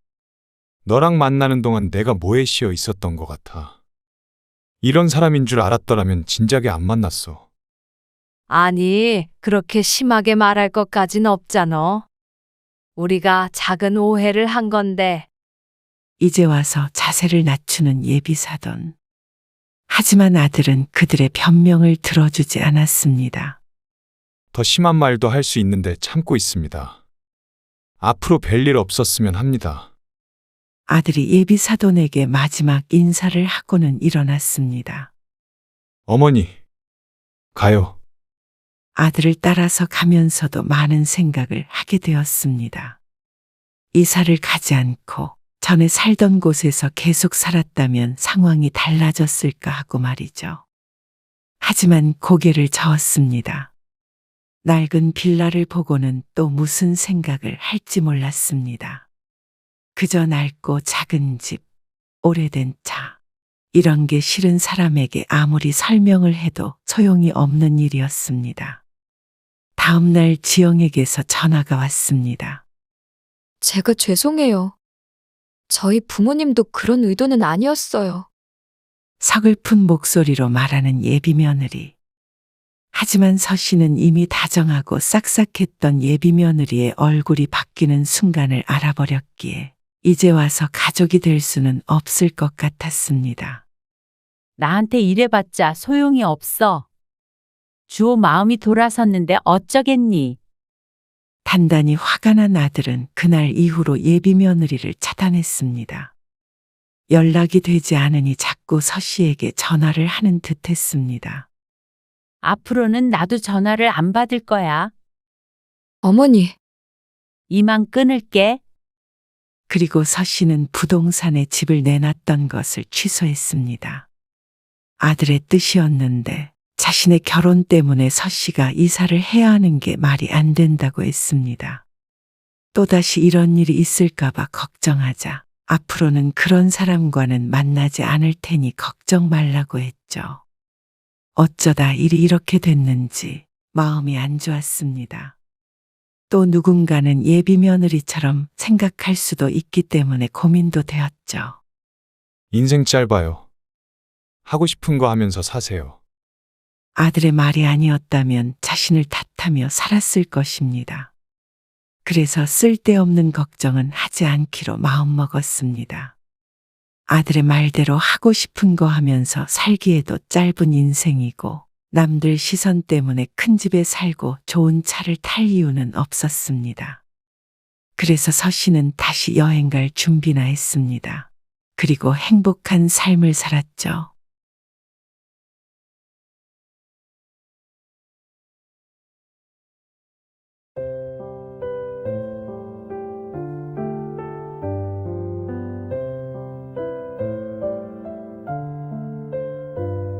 너랑 만나는 동안 내가 뭐에 씌어 있었던 것 같아. 이런 사람인 줄 알았더라면 진작에 안 만났어. 아니, 그렇게 심하게 말할 것까진 없잖아. 우리가 작은 오해를 한 건데. 이제 와서 자세를 낮추는 예비 사돈. 하지만 아들은 그들의 변명을 들어주지 않았습니다. 더 심한 말도 할 수 있는데 참고 있습니다. 앞으로 별일 없었으면 합니다. 아들이 예비 사돈에게 마지막 인사를 하고는 일어났습니다. 어머니, 가요. 아들을 따라서 가면서도 많은 생각을 하게 되었습니다. 이사를 가지 않고 전에 살던 곳에서 계속 살았다면 상황이 달라졌을까 하고 말이죠. 하지만 고개를 저었습니다. 낡은 빌라를 보고는 또 무슨 생각을 할지 몰랐습니다. 그저 낡고 작은 집, 오래된 차, 이런 게 싫은 사람에게 아무리 설명을 해도 소용이 없는 일이었습니다. 다음 날 지영에게서 전화가 왔습니다. 제가 죄송해요. 저희 부모님도 그런 의도는 아니었어요. 서글픈 목소리로 말하는 예비 며느리. 하지만 서 씨는 이미 다정하고 싹싹했던 예비 며느리의 얼굴이 바뀌는 순간을 알아버렸기에 이제 와서 가족이 될 수는 없을 것 같았습니다. 나한테 이래봤자 소용이 없어. 주호 마음이 돌아섰는데 어쩌겠니? 단단히 화가 난 아들은 그날 이후로 예비 며느리를 차단했습니다. 연락이 되지 않으니 자꾸 서 씨에게 전화를 하는 듯 했습니다. 앞으로는 나도 전화를 안 받을 거야. 어머니, 이만 끊을게. 그리고 서 씨는 부동산에 집을 내놨던 것을 취소했습니다. 아들의 뜻이었는데 자신의 결혼 때문에 서 씨가 이사를 해야 하는 게 말이 안 된다고 했습니다. 또다시 이런 일이 있을까봐 걱정하자 앞으로는 그런 사람과는 만나지 않을 테니 걱정 말라고 했죠. 어쩌다 일이 이렇게 됐는지 마음이 안 좋았습니다. 또 누군가는 예비 며느리처럼 생각할 수도 있기 때문에 고민도 되었죠. 인생 짧아요. 하고 싶은 거 하면서 사세요. 아들의 말이 아니었다면 자신을 탓하며 살았을 것입니다. 그래서 쓸데없는 걱정은 하지 않기로 마음먹었습니다. 아들의 말대로 하고 싶은 거 하면서 살기에도 짧은 인생이고 남들 시선 때문에 큰 집에 살고 좋은 차를 탈 이유는 없었습니다. 그래서 서씨는 다시 여행 갈 준비나 했습니다. 그리고 행복한 삶을 살았죠.